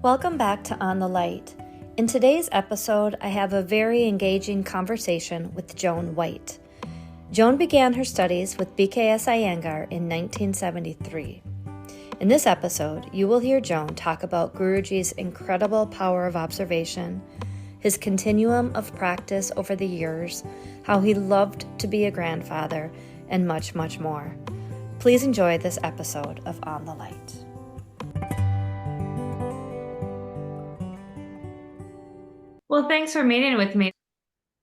Welcome back to On the Light. In today's episode, I have a very engaging conversation with Joan White. Joan began her studies with BKS Iyengar in 1973. In this episode, you will hear Joan talk about Guruji's incredible power of observation, his continuum of practice over the years, how he loved to be a grandfather, and much, much more. Please enjoy this episode of On the Light. Well, thanks for meeting with me.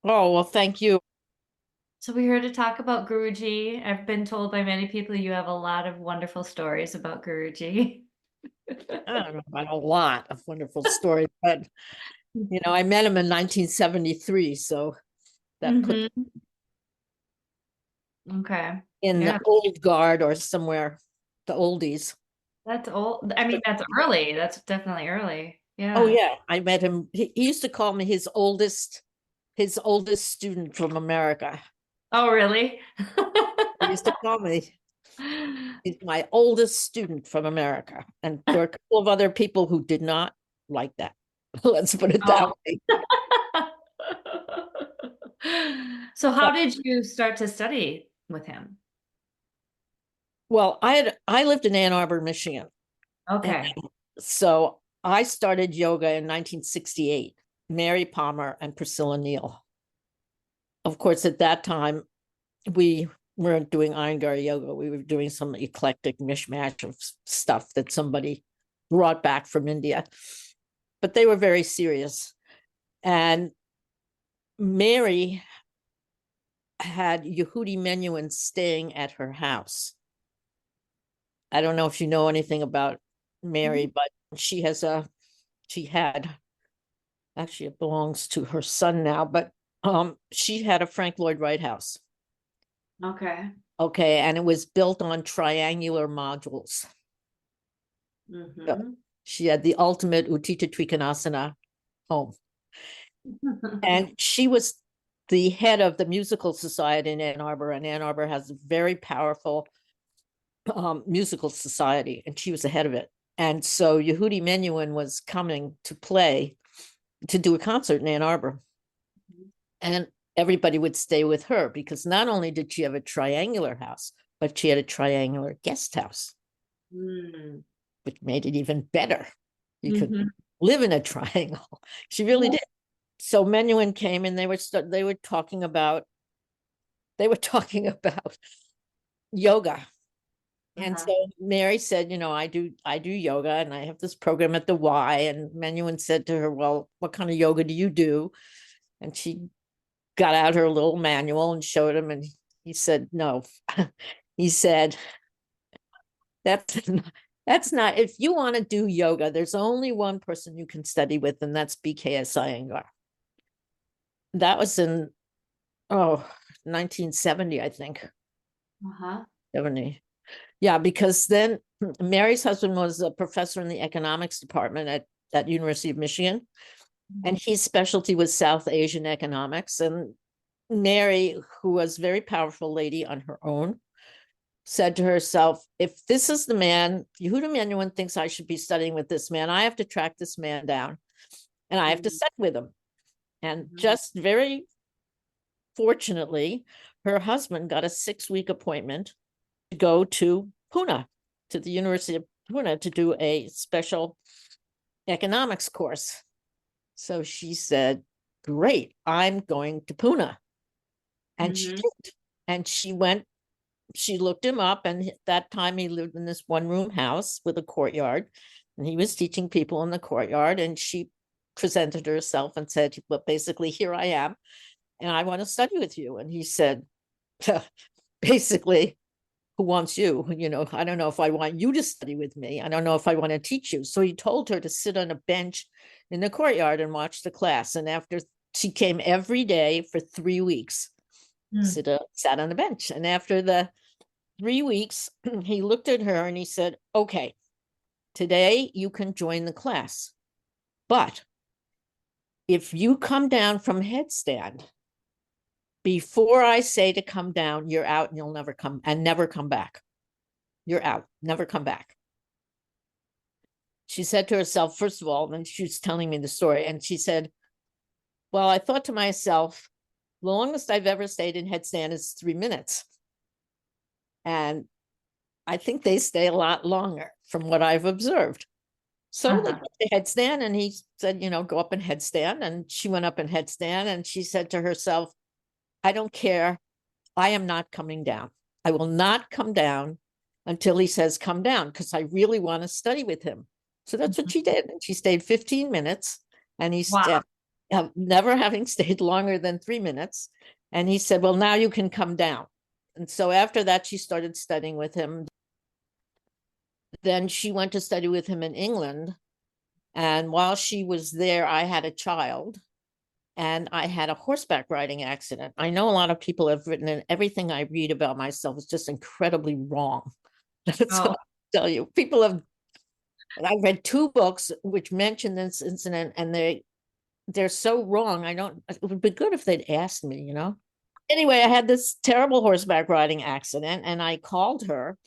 Oh, well, thank you. So we're here to talk about Guruji. I've been told by many people you have a lot of wonderful stories about Guruji. I don't know about a lot of wonderful stories, but I met him in 1973, so that put Okay. in the old guard or somewhere, the oldies. That's old. I mean, that's early. That's definitely early. Yeah. Oh yeah, I met him. He used to call me his oldest student from America. Oh, really? He used to call me. He's my oldest student from America, and there were a couple of other people who did not like that. Let's put it that way. So how did you start to study with him? Well, I lived in Ann Arbor, Michigan. Okay. So I started yoga in 1968, Mary Palmer and Priscilla Neal. Of course, at that time, we weren't doing Iyengar yoga. We were doing some eclectic mishmash of stuff that somebody brought back from India. But they were very serious. And Mary had Yehudi Menuhin staying at her house. I don't know if you know anything about Mary, but actually it belongs to her son now, but she had a Frank Lloyd Wright house. Okay. And it was built on triangular modules. So she had the ultimate Utthita Trikonasana home. And she was the head of the musical society in Ann Arbor, and Ann Arbor has a very powerful musical society, and she was the head of it. And so Yehudi Menuhin was coming to do a concert in Ann Arbor. And everybody would stay with her because not only did she have a triangular house, but she had a triangular guest house, which made it even better. You could live in a triangle. She really did. So Menuhin came, and they were talking about yoga. And so Mary said, I do yoga, and I have this program at the Y. And Menuhin said to her, well, what kind of yoga do you do? And she got out her little manual and showed him, and he said, no. He said, that's not, if you want to do yoga, there's only one person you can study with, and that's BKS Iyengar. That was in 1970, I think. 70. Yeah, because then Mary's husband was a professor in the economics department at University of Michigan, and his specialty was South Asian economics. And Mary, who was a very powerful lady on her own, said to herself, if this is the man, Yehuda Menuhin thinks I should be studying with this man, I have to track this man down, and I have to study with him. And just very fortunately, her husband got a 6-week appointment to go to Pune, to the University of Pune, to do a special economics course. So she said, great, I'm going to Pune. And she did. And she looked him up, and at that time he lived in this one-room house with a courtyard, and he was teaching people in the courtyard, and she presented herself and said, well, basically, here I am, and I want to study with you. And he said, basically, who wants you? I don't know if I want you to study with me. I don't know if I want to teach you. So he told her to sit on a bench in the courtyard and watch the class. And after she came every day for 3 weeks, sat on the bench. And after the 3 weeks, he looked at her and he said, okay, today you can join the class. But if you come down from headstand, before I say to come down, you're out, and you'll never come back. You're out, never come back. she said to herself, first of all, when she was telling me the story, and she said, well, I thought to myself, the longest I've ever stayed in headstand is 3 minutes. And I think they stay a lot longer from what I've observed. So they went to headstand, and he said, go up in headstand. And she went up in headstand, and she said to herself, I don't care. I am not coming down. I will not come down until he says come down, because I really want to study with him. So that's what she did. And she stayed 15 minutes, and he stayed, never having stayed longer than 3 minutes. And he said, well, now you can come down. And so after that, she started studying with him. Then she went to study with him in England. And while she was there, I had a child, and I had a horseback riding accident. I know a lot of people have written, and everything I read about myself is just incredibly wrong. That's what I tell you. People have, I read 2 books which mention this incident, and they're so wrong. It would be good if they'd asked me, Anyway, I had this terrible horseback riding accident, and I called her,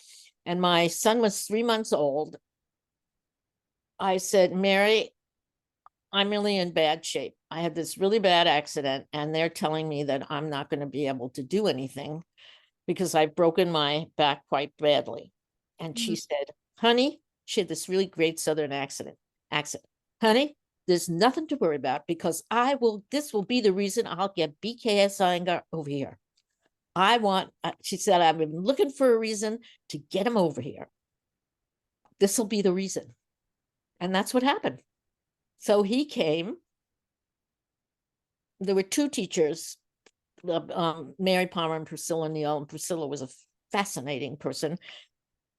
and my son was 3 months old. I said, Mary, I'm really in bad shape. I had this really bad accident, and they're telling me that I'm not going to be able to do anything because I've broken my back quite badly. And she said, honey, she had this really great Southern accent. Honey, there's nothing to worry about, because this will be the reason I'll get BKS Iyengar over here. She said, I've been looking for a reason to get him over here. This will be the reason. And that's what happened. So he came. There were 2 teachers, Mary Palmer and Priscilla Neal. And Priscilla was a fascinating person.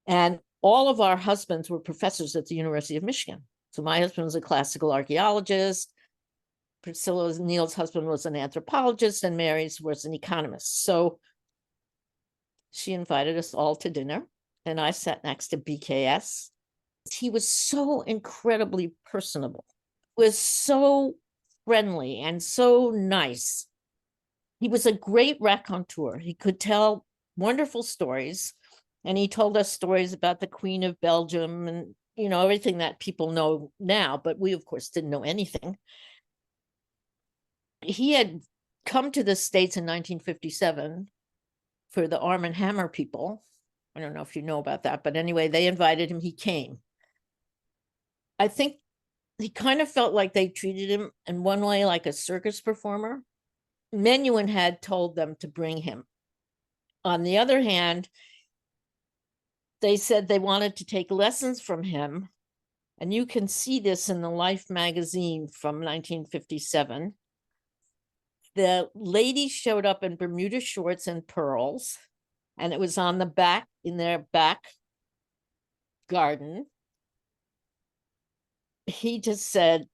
And all of our husbands were professors at the University of Michigan. So my husband was a classical archaeologist. Priscilla Neal's husband was an anthropologist, and Mary's was an economist. So she invited us all to dinner, and I sat next to BKS. He was so incredibly personable, was so friendly and so nice. He was a great raconteur. He could tell wonderful stories, and he told us stories about the Queen of Belgium and, everything that people know now, but we, of course, didn't know anything. He had come to the States in 1957 for the Arm and Hammer people. I don't know if you know about that, but anyway, they invited him. He came. I think he kind of felt like they treated him in one way like a circus performer. Menuhin had told them to bring him. On the other hand, they said they wanted to take lessons from him. And you can see this in the Life magazine from 1957. The lady showed up in Bermuda shorts and pearls, and it was on the back, in their back garden. He just said,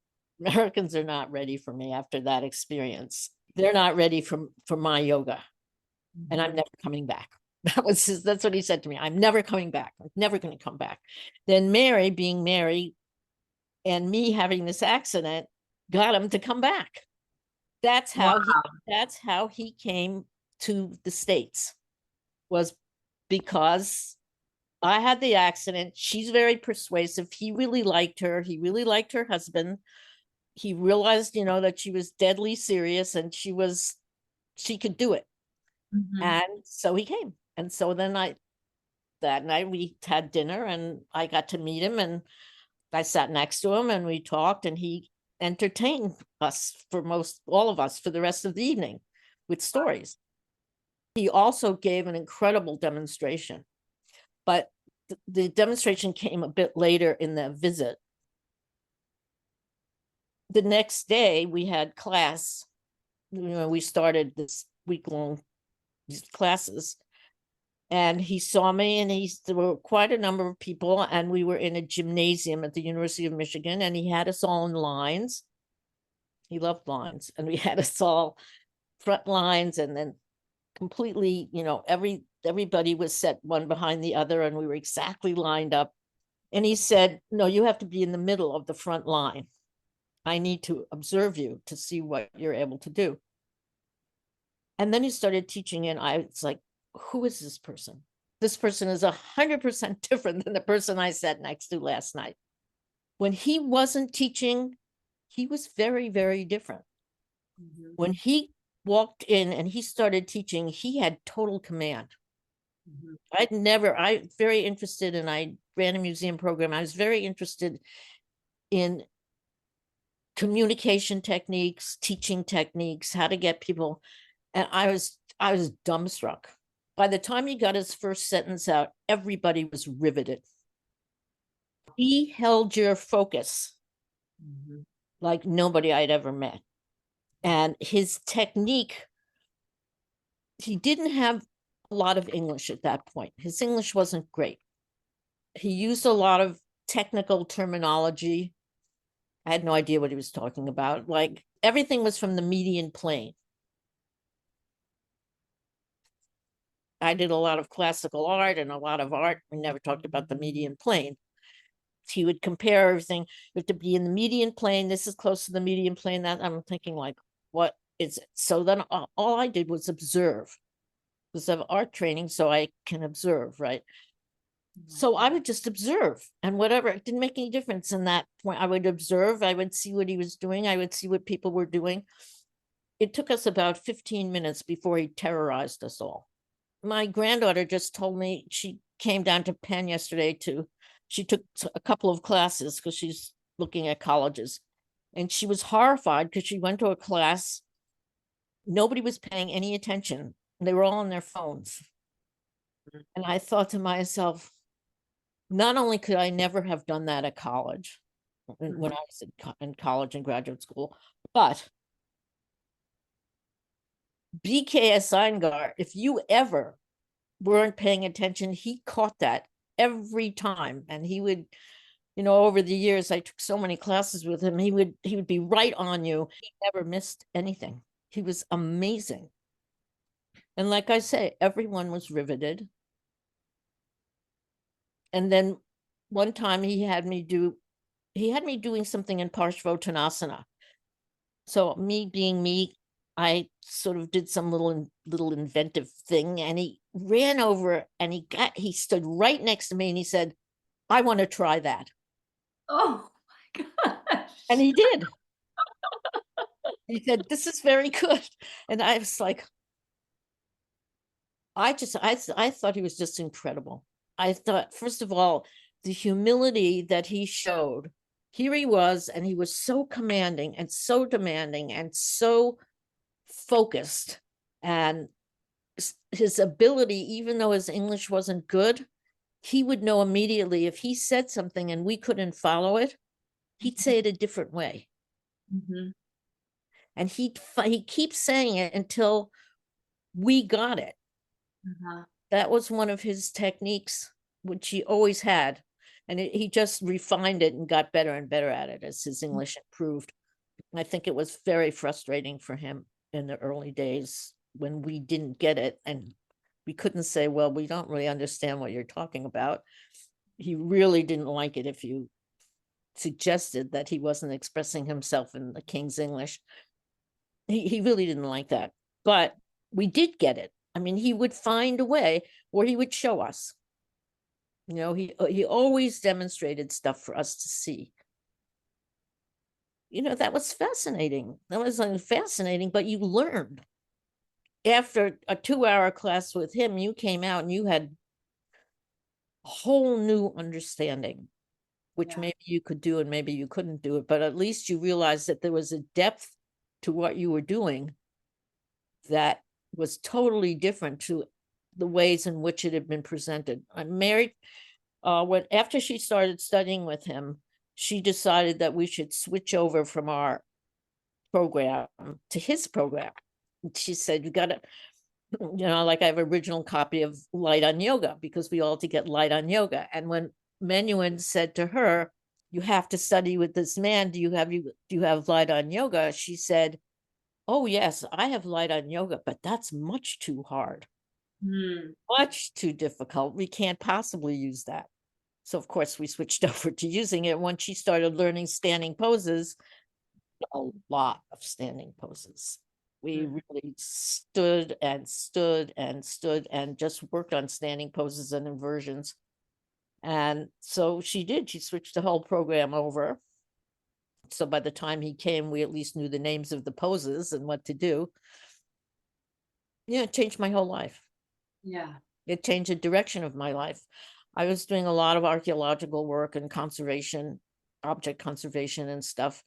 Americans are not ready for me after that experience. They're not ready for my yoga, and I'm never coming back. That's what he said to me. I'm never coming back. I'm never going to come back. Then Mary, being Mary, and me having this accident got him to come back. That's how he came to the States, was because I had the accident. She's very persuasive. He really liked her. He really liked her husband. He realized, that she was deadly serious, and she could do it. And so he came. And so then that night we had dinner, and I got to meet him, and I sat next to him, and we talked, and he entertained us, all of us, for the rest of the evening with stories. He also gave an incredible demonstration, but the demonstration came a bit later in the visit. The next day we had class. We started this week-long classes, and he saw me, and there were quite a number of people, and we were in a gymnasium at the University of Michigan, and he had us all in lines. He loved lines, and we had us all front lines, and then completely, everybody was set one behind the other, and we were exactly lined up. And he said, no, you have to be in the middle of the front line. I need to observe you to see what you're able to do. And then he started teaching, and I was like, who is this person? This person is 100% different than the person I sat next to last night. When he wasn't teaching, he was very, very different. When he walked in and he started teaching, he had total command. I very interested, and I ran a museum program. I was very interested in communication techniques, teaching techniques, how to get people. And I was dumbstruck. By the time he got his first sentence out, everybody was riveted. He held your focus like nobody I'd ever met. And his technique, he didn't have a lot of English at that point. His English wasn't great. He used a lot of technical terminology. I had no idea what he was talking about. Like everything was from the median plane. I did a lot of classical art and a lot of art. We never talked about the median plane. He would compare everything. You have to be in the median plane. This is close to the median plane. That I'm thinking like, what is it? So then all I did was observe. Because I have art training, so I can observe, right? So I would just observe, and whatever, it didn't make any difference in that point. I would observe, I would see what he was doing, I would see what people were doing. It took us about 15 minutes before he terrorized us all. My granddaughter just told me, she came down to Penn yesterday she took a couple of classes because she's looking at colleges, and she was horrified because she went to a class, nobody was paying any attention. They were all on their phones. And I thought to myself, not only could I never have done that at college, when I was in college and graduate school, but BKS Iyengar, if you ever weren't paying attention, he caught that every time. And he would, over the years, I took so many classes with him, he would be right on you. He never missed anything. He was amazing. And like I say, everyone was riveted. And then one time he had me doing something in Parshvottanasana. So me being me, I sort of did some little inventive thing, and he ran over and he stood right next to me and he said, "I want to try that." Oh my gosh. And he did. He said, "This is very good." And I was like, I thought he was just incredible. I thought, first of all, the humility that he showed. Here he was, and he was so commanding and so demanding and so focused. And his ability, even though his English wasn't good, he would know immediately if he said something and we couldn't follow it, he'd say it a different way. And he keeps saying it until we got it. That was one of his techniques, which he always had. And he just refined it and got better and better at it as his English improved. I think it was very frustrating for him in the early days when we didn't get it and we couldn't say, well, we don't really understand what you're talking about. He really didn't like it if you suggested that he wasn't expressing himself in the King's English. He really didn't like that. But we did get it. I mean, he would find a way, or he would show us. He always demonstrated stuff for us to see. That was fascinating. That was fascinating, but you learned. After a 2-hour class with him, you came out and you had a whole new understanding, which maybe you could do and maybe you couldn't do it, but at least you realized that there was a depth to what you were doing that was totally different to the ways in which it had been presented. I'm married. After she started studying with him, she decided that we should switch over from our program to his program. She said, you got to, like I have an original copy of Light on Yoga because we all had to get Light on Yoga. And when Menuhin said to her, you have to study with this man, do you have Light on Yoga? She said, oh yes, I have Light on Yoga, but that's much too hard. Much too difficult. We can't possibly use that. So of course we switched over to using it. Once she started learning standing poses, a lot of standing poses. We really stood and stood and stood and just worked on standing poses and inversions. And so she did. She switched the whole program over. So by the time he came, we at least knew the names of the poses and what to do. Yeah, it changed my whole life. Yeah. It changed the direction of my life. I was doing a lot of archaeological work and conservation, object conservation and stuff.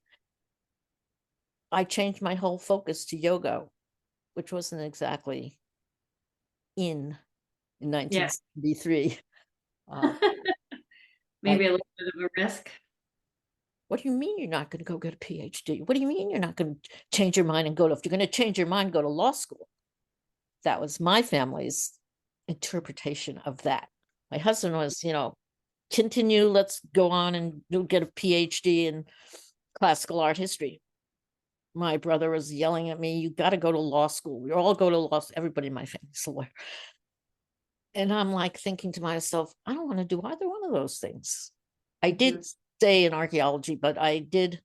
I changed my whole focus to yoga, which wasn't exactly in 1973. Maybe a little bit of a risk. What do you mean you're not going to go get a PhD? What do you mean you're not going to change your mind and go to, if you're going to change your mind, go to law school? That was my family's interpretation of that. My husband was, continue, let's go on and you'll get a PhD in classical art history. My brother was yelling at me, you got to go to law school. We all go to law school. Everybody in my family's a lawyer. And I'm like thinking to myself, I don't want to do either one of those things. I did stay in archaeology, but I did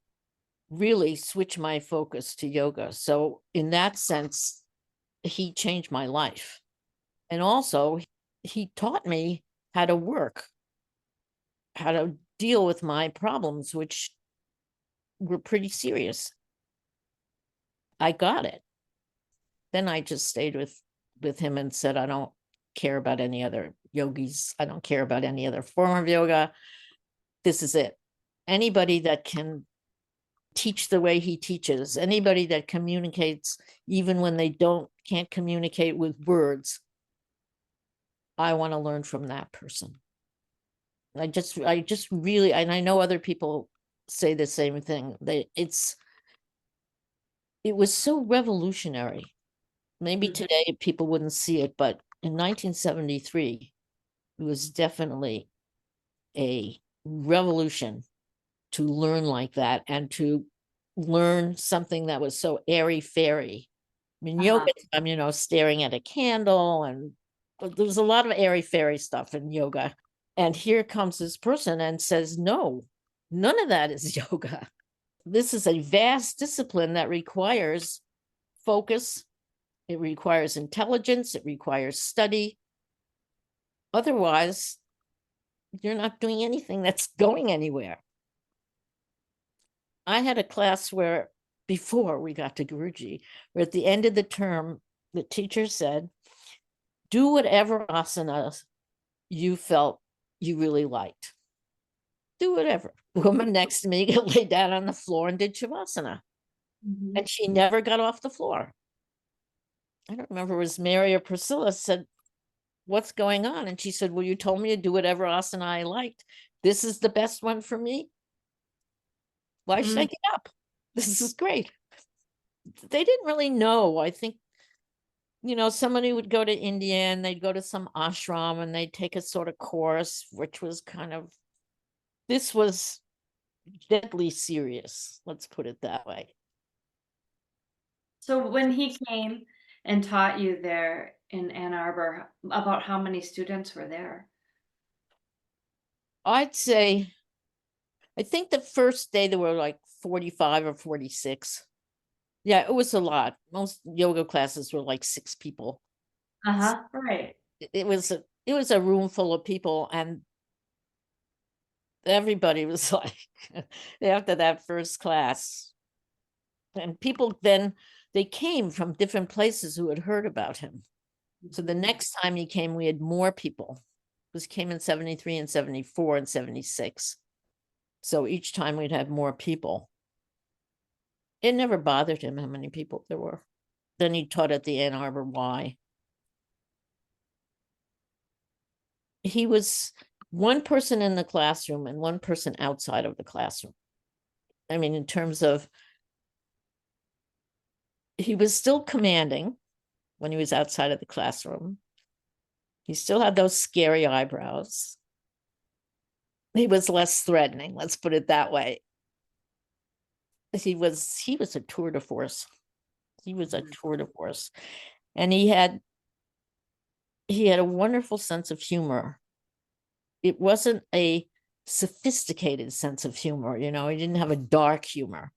really switch my focus to yoga. So in that sense, he changed my life. And also he taught me how to work, how to deal with my problems, which were pretty serious. I got it. Then I just stayed with him and said, I don't care about any other yogis. I don't care about any other form of yoga. This is it. Anybody that can teach the way he teaches, anybody that communicates even when they can't communicate with words, I want to learn from that person. I just really, and I know other people say the same thing. It was so revolutionary. Maybe today people wouldn't see it, but in 1973, it was definitely a revolution to learn like that and to learn something that was so airy-fairy. I mean, yoga, I'm, staring at a candle, and there's a lot of airy-fairy stuff in yoga. And here comes this person and says, no, none of that is yoga. This is a vast discipline that requires focus. It requires intelligence. It requires study. Otherwise, you're not doing anything that's going anywhere. I had a class where, before we got to Guruji, where at the end of the term, the teacher said, do whatever asanas you felt you really liked. Do whatever. The woman next to me lay down on the floor and did Shavasana. And she never got off the floor. I don't remember if it was Mary or Priscilla said, what's going on? And she said, well, you told me to do whatever asana I liked. This is the best one for me. Why should I get up? This is great. They didn't really know. I think, somebody would go to India and they'd go to some ashram and they'd take a sort of course, which was this was deadly serious. Let's put it that way. So when he came and taught you there in Ann Arbor, about how many students were there? I'd say, I think the first day there were like 45 or 46. Yeah, it was a lot. Most yoga classes were like 6 people. Right. It was a room full of people, and everybody was like, after that first class, and people then, they came from different places who had heard about him. So the next time he came, we had more people. This came in 73 and 74 and 76. So each time we'd have more people. It never bothered him how many people there were. Then he taught at the Ann Arbor Y. He was one person in the classroom and one person outside of the classroom. I mean, in terms of, he was still commanding when he was outside of the classroom. He still had those scary eyebrows. He was less threatening, let's put it that way. He was a tour de force. He was a tour de force. And he had a wonderful sense of humor. It wasn't a sophisticated sense of humor, he didn't have a dark humor.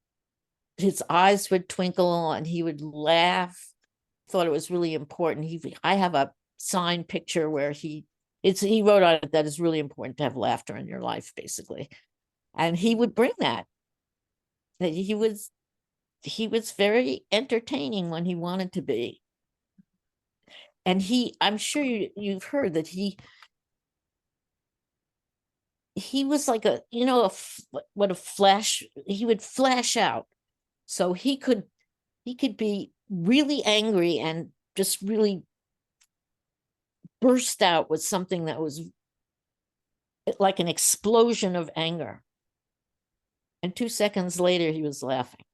His eyes would twinkle and he would laugh. Thought it was really important. I have a signed picture where he he wrote on it that it's really important to have laughter in your life, basically. And he would bring that he was very entertaining when he wanted to be. And I'm sure you've heard that he was like he would flash out. So he could be really angry and just really burst out with something that was like an explosion of anger. And 2 seconds later, he was laughing.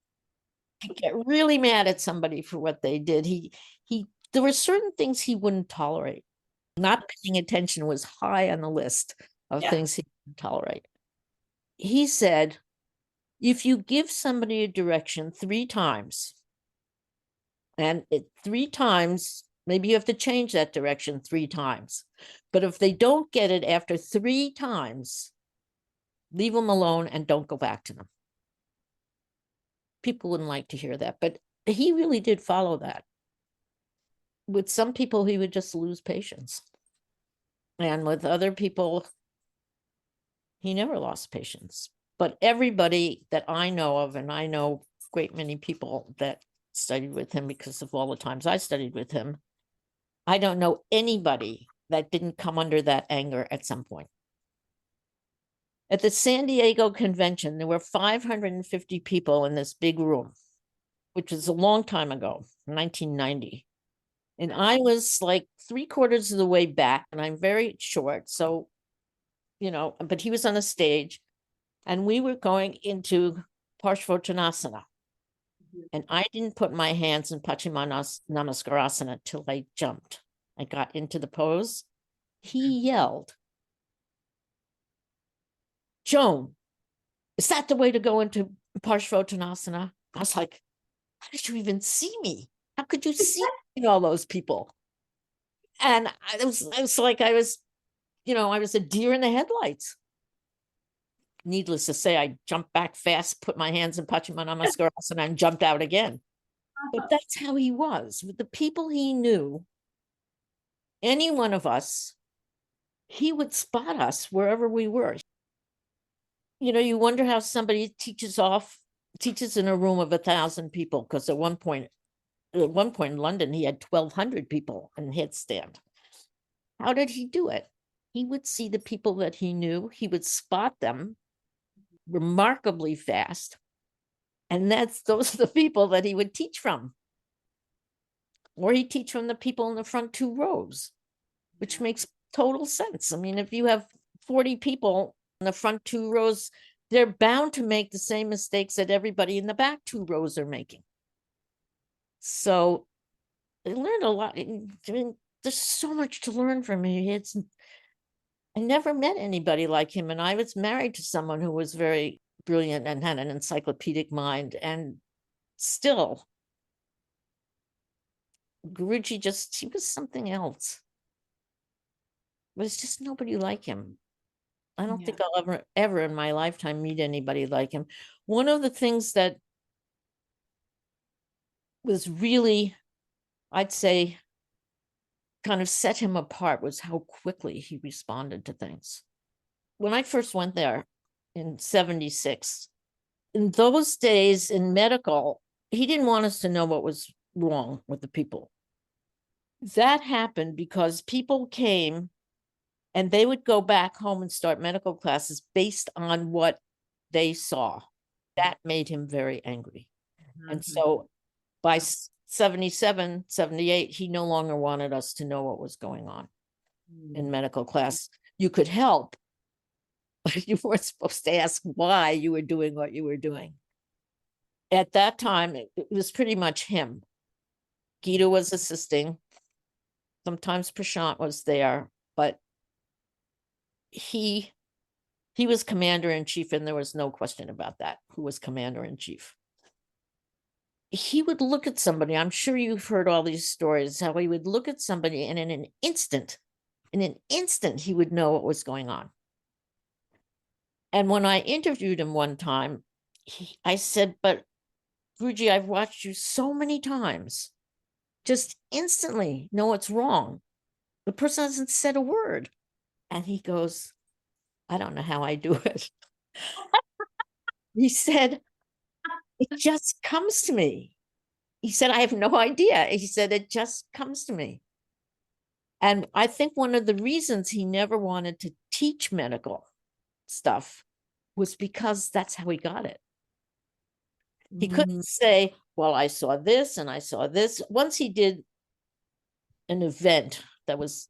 He'd get really mad at somebody for what they did. There were certain things he wouldn't tolerate. Not paying attention was high on the list of things he wouldn't tolerate. He said, if you give somebody a direction 3 times, and 3 times, maybe you have to change that direction 3 times. But if they don't get it after 3 times, leave them alone and don't go back to them. People wouldn't like to hear that, but he really did follow that. With some people, he would just lose patience. And with other people, he never lost patience. But everybody that I know of, and I know a great many people that studied with him because of all the times I studied with him, I don't know anybody that didn't come under that anger at some point. At the San Diego convention, there were 550 people in this big room, which was a long time ago, 1990. And I was like 3/4 of the way back, and I'm very short. So, but he was on the stage, and we were going into Parshvottanasana. And I didn't put my hands in Paschimottanasana till I jumped. I got into the pose. He yelled, Joan, is that the way to go into Parshvottanasana? I was like, how did you even see me? How could you see all those people? And it was like I was a deer in the headlights. Needless to say, I jumped back fast, put my hands in Paschimottanasana and jumped out again. But that's how he was. With the people he knew, any one of us, he would spot us wherever we were. You wonder how somebody teaches in a room of 1,000 people, because at one point in London, he had 1,200 people in headstand. How did he do it? He would see the people that he knew. He would spot them remarkably fast. And those are the people that he would teach from. Or he'd teach from the people in the front 2 rows, which makes total sense. I mean, if you have 40 people in the front 2 rows, they're bound to make the same mistakes that everybody in the back 2 rows are making. So I learned a lot. I mean, there's so much to learn from him. I never met anybody like him. And I was married to someone who was very brilliant and had an encyclopedic mind. And still, Guruji he was something else. There's just nobody like him. I don't think I'll ever in my lifetime meet anybody like him. One of the things that was really, I'd say, kind of set him apart was how quickly he responded to things. When I first went there in 76, in those days in medical, he didn't want us to know what was wrong with the people. That happened because people came and they would go back home and start medical classes based on what they saw. That made him very angry. Mm-hmm. And so by 77, 78, he no longer wanted us to know what was going on in medical class. You could help, but you weren't supposed to ask why you were doing what you were doing. At that time, it was pretty much him. Gita was assisting. Sometimes Prashant was there, but he was commander-in-chief, and there was no question about that, who was commander-in-chief. He would look at somebody, I'm sure you've heard all these stories, how he would look at somebody and in an instant, he would know what was going on. And when I interviewed him one time, I said, but Guruji, I've watched you so many times, just instantly know what's wrong. The person hasn't said a word. And he goes, I don't know how I do it. He said, it just comes to me. He said, I have no idea. He said, it just comes to me. And I think one of the reasons he never wanted to teach medical stuff was because that's how he got it. He couldn't say, well, I saw this and I saw this. Once he did an event that was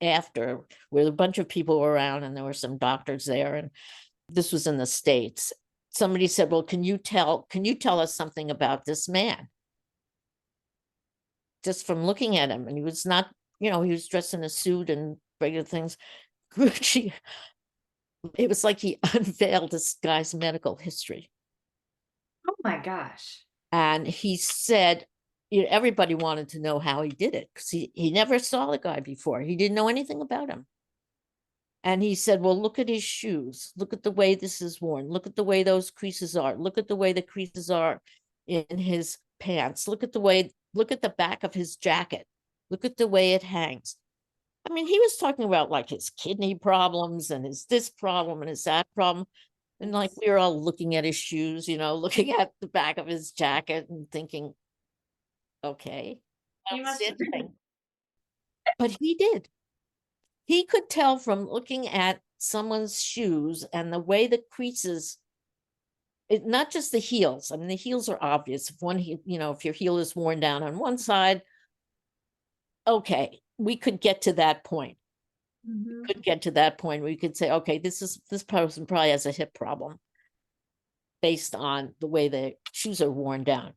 after, where a bunch of people were around and there were some doctors there, and this was in the States. Somebody said, well, can you tell us something about this man? Just from looking at him. And he was not, he was dressed in a suit and regular things. Guruji, it was like he unveiled this guy's medical history. Oh my gosh. And he said, everybody wanted to know how he did it, because he never saw the guy before. He didn't know anything about him. And he said, well, look at his shoes. Look at the way this is worn. Look at the way those creases are. Look at the way the creases are in his pants. Look at the back of his jacket. Look at the way it hangs. I mean, he was talking about like his kidney problems and his this problem and his that problem. And like we were all looking at his shoes, looking at the back of his jacket and thinking, okay, but he did. He could tell from looking at someone's shoes and the way the creases, not just the heels. I mean, the heels are obvious. If your heel is worn down on one side, okay, we could get to that point. We could get to that point where you could say, okay, this person probably has a hip problem based on the way the shoes are worn down.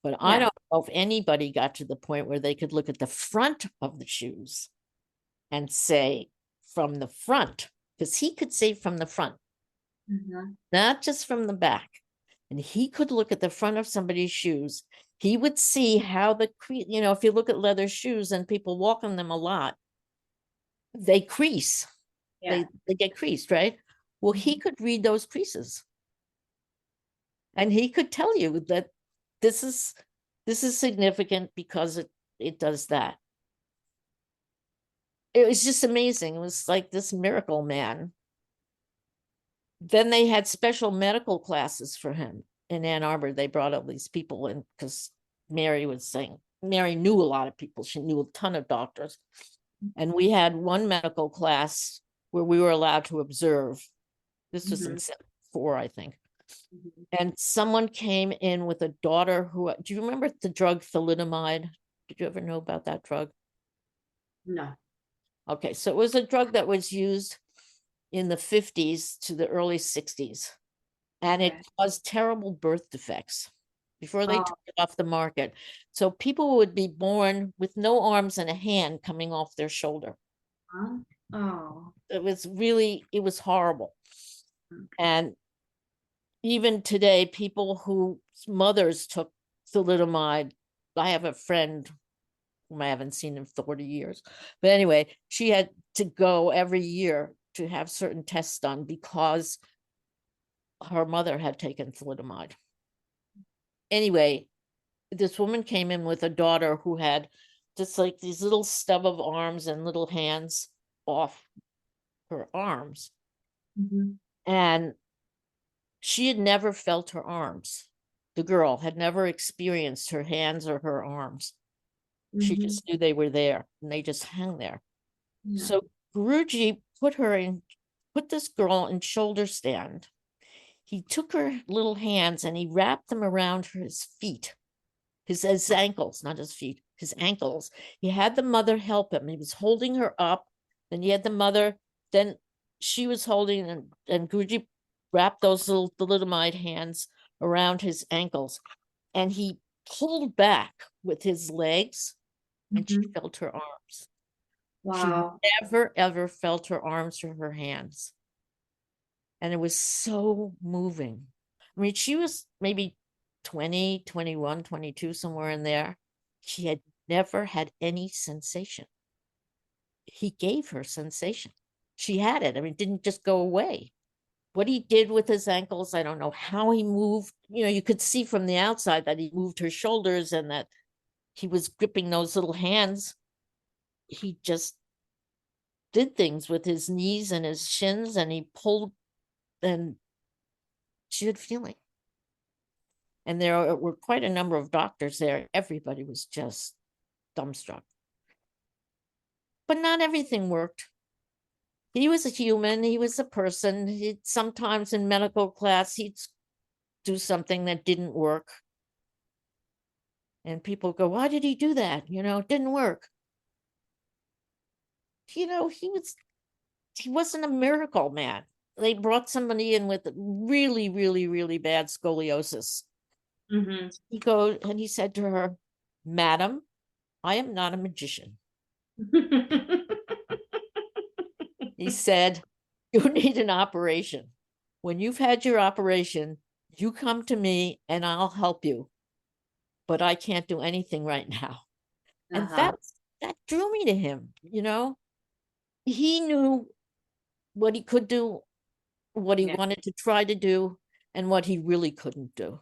But I don't know if anybody got to the point where they could look at the front of the shoes and say from the front, because he could say from the front, not just from the back. And he could look at the front of somebody's shoes. He would see how if you look at leather shoes and people walk on them a lot, they crease. Yeah. They get creased, right? Well, he could read those creases. And he could tell you that this is significant because it does that. It was just amazing. It was like this miracle man. Then they had special medical classes for him in Ann Arbor. They brought all these people in because Mary knew a lot of people. She knew a ton of doctors. And we had one medical class where we were allowed to observe. This was in 1974, I think. And someone came in with a daughter do you remember the drug thalidomide? Did you ever know about that drug? No. Okay, so it was a drug that was used in the 50s to the early 60s. And it caused terrible birth defects before they took it off the market. So people would be born with no arms and a hand coming off their shoulder. Oh. It was horrible. And even today, people whose mothers took thalidomide, I have a friend whom I haven't seen in 40 years. But anyway, she had to go every year to have certain tests done because her mother had taken thalidomide. Anyway, this woman came in with a daughter who had just like these little stub of arms and little hands off her arms. And she had never felt her arms. The girl had never experienced her hands or her arms. She just knew they were there and they just hung there. So Guruji put this girl in shoulder stand. He took her little hands and he wrapped them around his feet, his ankles, not his feet, his ankles. He had the mother help him. He was holding her up. Then he had the mother, then she was holding, and Guruji wrapped those little thalidomide hands around his ankles. And he pulled back with his legs and she felt her arms. Wow. She never, ever felt her arms or her hands. And it was so moving. I mean, she was maybe 20, 21, 22, somewhere in there. She had never had any sensation. He gave her sensation. She had it. I mean, it didn't just go away. What he did with his ankles, I don't know how he moved. You could see from the outside that he moved her shoulders and that he was gripping those little hands. He just did things with his knees and his shins, and he pulled, and she had feeling. And there were quite a number of doctors there. Everybody was just dumbstruck. But not everything worked. He was a human. He was a person. Sometimes in medical class, he'd do something that didn't work. And people go, why did he do that? It didn't work. He wasn't a miracle man. They brought somebody in with really, really, really bad scoliosis. Mm-hmm. He goes and he said to her, Madam, I am not a magician. He said, you need an operation. When you've had your operation, you come to me and I'll help you. But I can't do anything right now. And that drew me to him. He knew what he could do, what he wanted to try to do, and what he really couldn't do.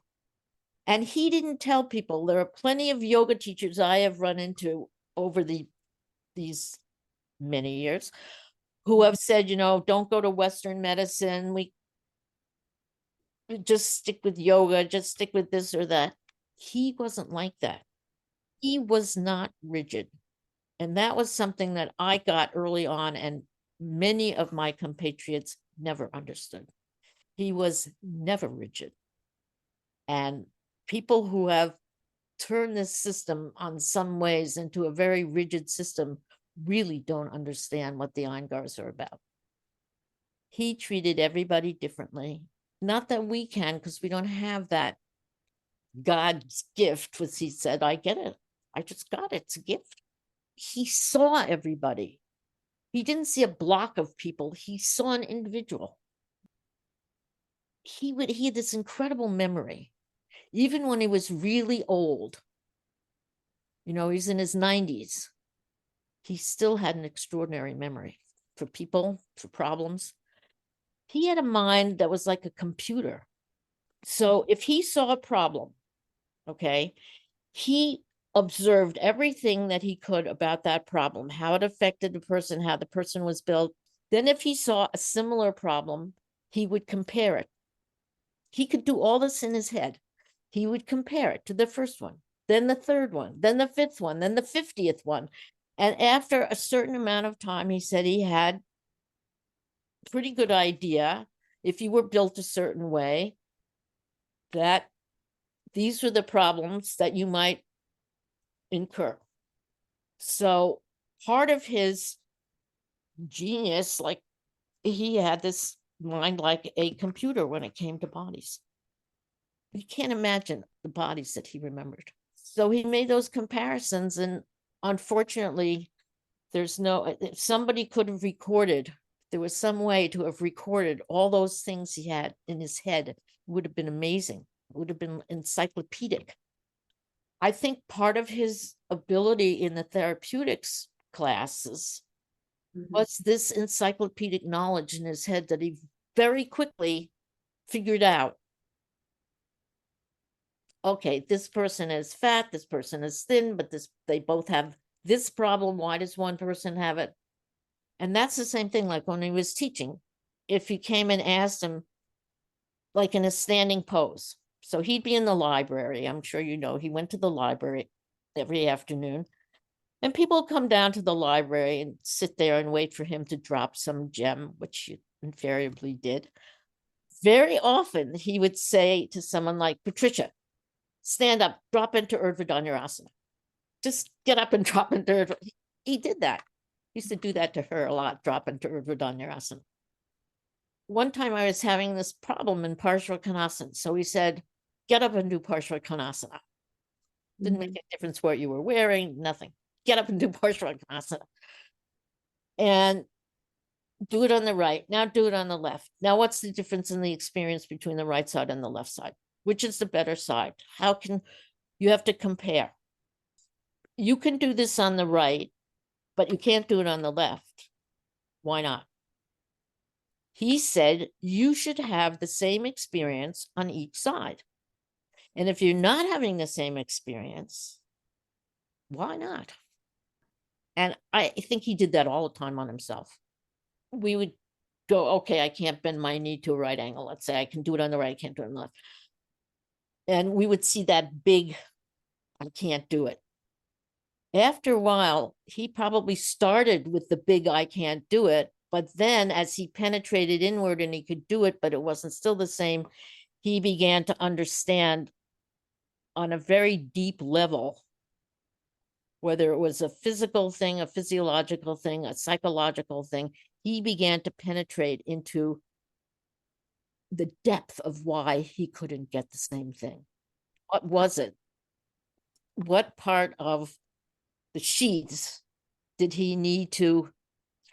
And he didn't tell people. There are plenty of yoga teachers I have run into over these many years who have said, don't go to Western medicine. We just stick with yoga, just stick with this or that. He wasn't like that. He was not rigid. And that was something that I got early on, and many of my compatriots never understood. He was never rigid. And people who have turned this system on some ways into a very rigid system really don't understand what the Iyengars are about. He treated everybody differently. Not that we can, because we don't have that God's gift, which he said, I get it. I just got it. It's a gift. He saw everybody. He didn't see a block of people. He saw an individual. He had this incredible memory. Even when he was really old, he's in his 90s, he still had an extraordinary memory for people, for problems. He had a mind that was like a computer. So if he saw a problem, okay, he observed everything that he could about that problem, how it affected the person, how the person was built. Then if he saw a similar problem, he would compare it. He could do all this in his head. He would compare it to the first one, then the third one, then the fifth one, then the 50th one. And after a certain amount of time, he said he had a pretty good idea, if you were built a certain way, that these were the problems that you might incur. So part of his genius, like, he had this mind like a computer when it came to bodies. You can't imagine the bodies that he remembered. So he made those comparisons, and unfortunately, if somebody could have recorded, there was some way to have recorded all those things he had in his head, it would have been amazing. It would have been encyclopedic. I think part of his ability in the therapeutics classes was this encyclopedic knowledge in his head that he very quickly figured out. Okay, this person is fat, this person is thin, but they both have this problem. Why does one person have it? And that's the same thing like when he was teaching. If you came and asked him, like in a standing pose. So he'd be in the library. I'm sure he went to the library every afternoon. And people come down to the library and sit there and wait for him to drop some gem, which he invariably did. Very often he would say to someone like, Patricia, stand up, drop into Urdhva Dhanurasana. Just get up and drop into Urdhva. He did that. He used to do that to her a lot, drop into Urdhva Dhanurasana. One time I was having this problem in Parshva Konasana. So he said, get up and do Parshva Konasana. Didn't make a difference what you were wearing, nothing. Get up and do Parshva Konasana. And do it on the right. Now do it on the left. Now what's the difference in the experience between the right side and the left side? Which is the better side? You have to compare. You can do this on the right, but you can't do it on the left. Why not? He said you should have the same experience on each side. And if you're not having the same experience, why not? And I think he did that all the time on himself. We would go, okay, I can't bend my knee to a right angle. Let's say I can do it on the right, I can't do it on the left. And we would see that big, I can't do it. After a while, he probably started with the big, I can't do it. But then as he penetrated inward and he could do it, but it wasn't still the same, he began to understand on a very deep level, whether it was a physical thing, a physiological thing, a psychological thing, he began to penetrate into the depth of why he couldn't get the same thing. What was it? What part of the sheaths did he need to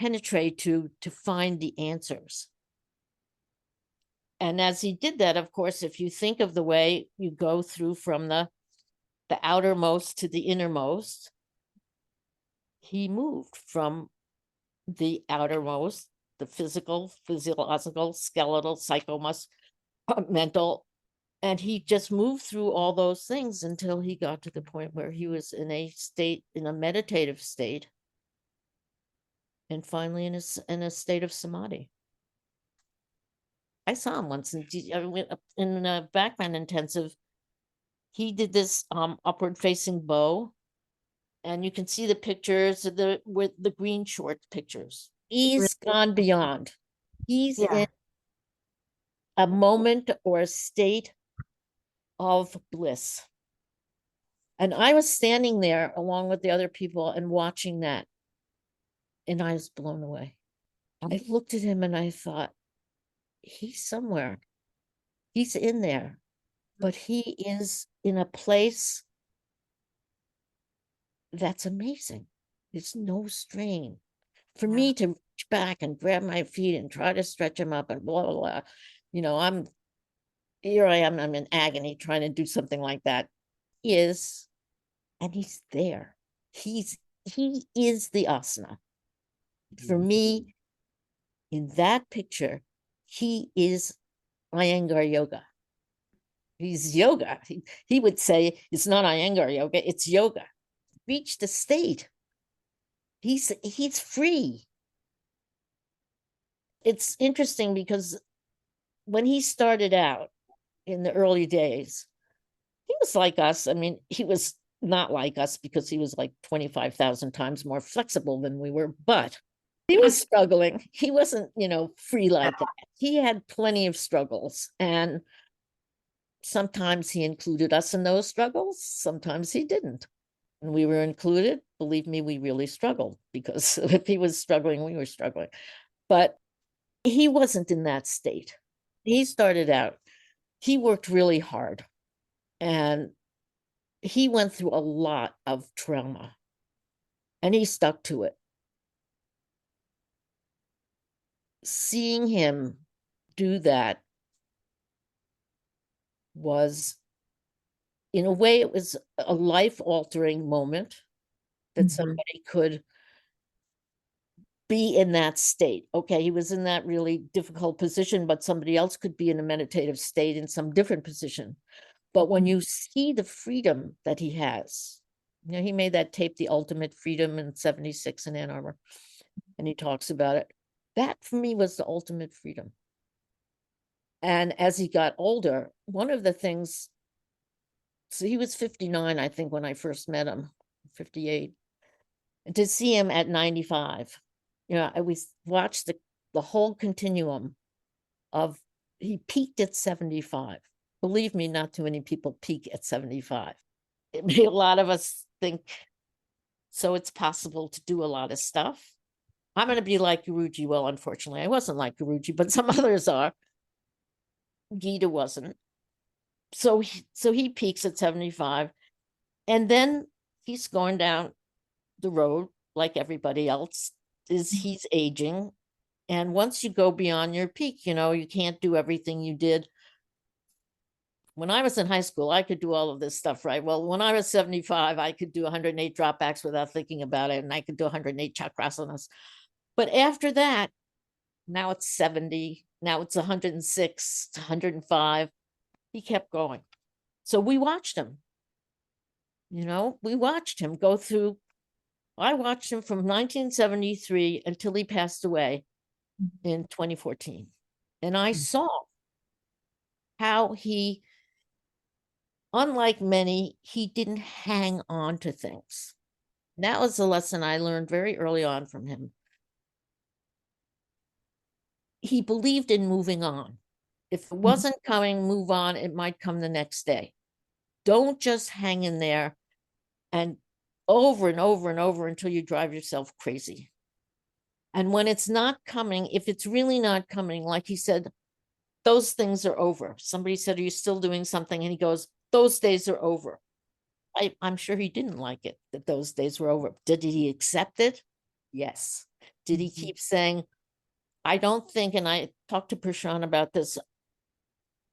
penetrate to find the answers? And as he did that, of course, if you think of the way you go through from the outermost to the innermost, he moved from the outermost, the physical, physiological, skeletal, mental, and he just moved through all those things until he got to the point where he was in a state, in a meditative state, and finally in a state of samadhi. I saw him once in a background intensive. He did this upward facing bow, and you can see the pictures of with the green short pictures. He's gone beyond. He's in a moment or a state of bliss. And I was standing there along with the other people and watching that, and I was blown away. I looked at him and I thought, he's somewhere. He's in there, but he is in a place that's amazing. There's no strain. For me to reach back and grab my feet and try to stretch them up and blah, blah, blah. You know, I'm in agony trying to do something like that. He is, and he's there. He is the asana. For me, in that picture, he is Iyengar yoga. He's yoga. He would say it's not Iyengar yoga, it's yoga. Reach the state. He's free. It's interesting because when he started out in the early days, he was like us. I mean, he was not like us because he was like 25,000 times more flexible than we were, but he was struggling. He wasn't, free like that. He had plenty of struggles, and sometimes he included us in those struggles. Sometimes he didn't. And we were included. Believe me, we really struggled, because if he was struggling, we were struggling. But he wasn't in that state. He started out, he worked really hard, and he went through a lot of trauma, and he stuck to it. Seeing him do that was, in a way, it was a life-altering moment that somebody could be in that state. Okay, he was in that really difficult position, but somebody else could be in a meditative state in some different position. But when you see the freedom that he has, he made that tape, The Ultimate Freedom, in 76 in Ann Arbor, and he talks about it. That, for me, was the ultimate freedom. And as he got older, one of the things, so he was 59, I think, when I first met him, 58. And to see him at 95, we watched the whole continuum of, he peaked at 75. Believe me, not too many people peak at 75. It made a lot of us think, so it's possible to do a lot of stuff. I'm going to be like Guruji. Well, unfortunately, I wasn't like Guruji, but some others are. Gita wasn't. So he peaks at 75. And then he's going down the road like everybody else he's aging. And once you go beyond your peak, you can't do everything you did. When I was in high school, I could do all of this stuff, right? Well, when I was 75, I could do 108 dropbacks without thinking about it, and I could do 108 chakrasanas. But after that, now it's 70, now it's 106, 105. He kept going. So we watched him. We watched him go through I watched him from 1973 until he passed away in 2014. And I saw how he, unlike many, he didn't hang on to things. That was a lesson I learned very early on from him. He believed in moving on. If it wasn't coming, move on. It might come the next day. Don't just hang in there and over and over and over until you drive yourself crazy. And when it's not coming, if it's really not coming, like he said, those things are over. Somebody said, are you still doing something? And he goes, those days are over. I'm sure he didn't like it, that those days were over. Did he accept it? Yes. Did he keep saying, I don't think, and I talked to Prashant about this,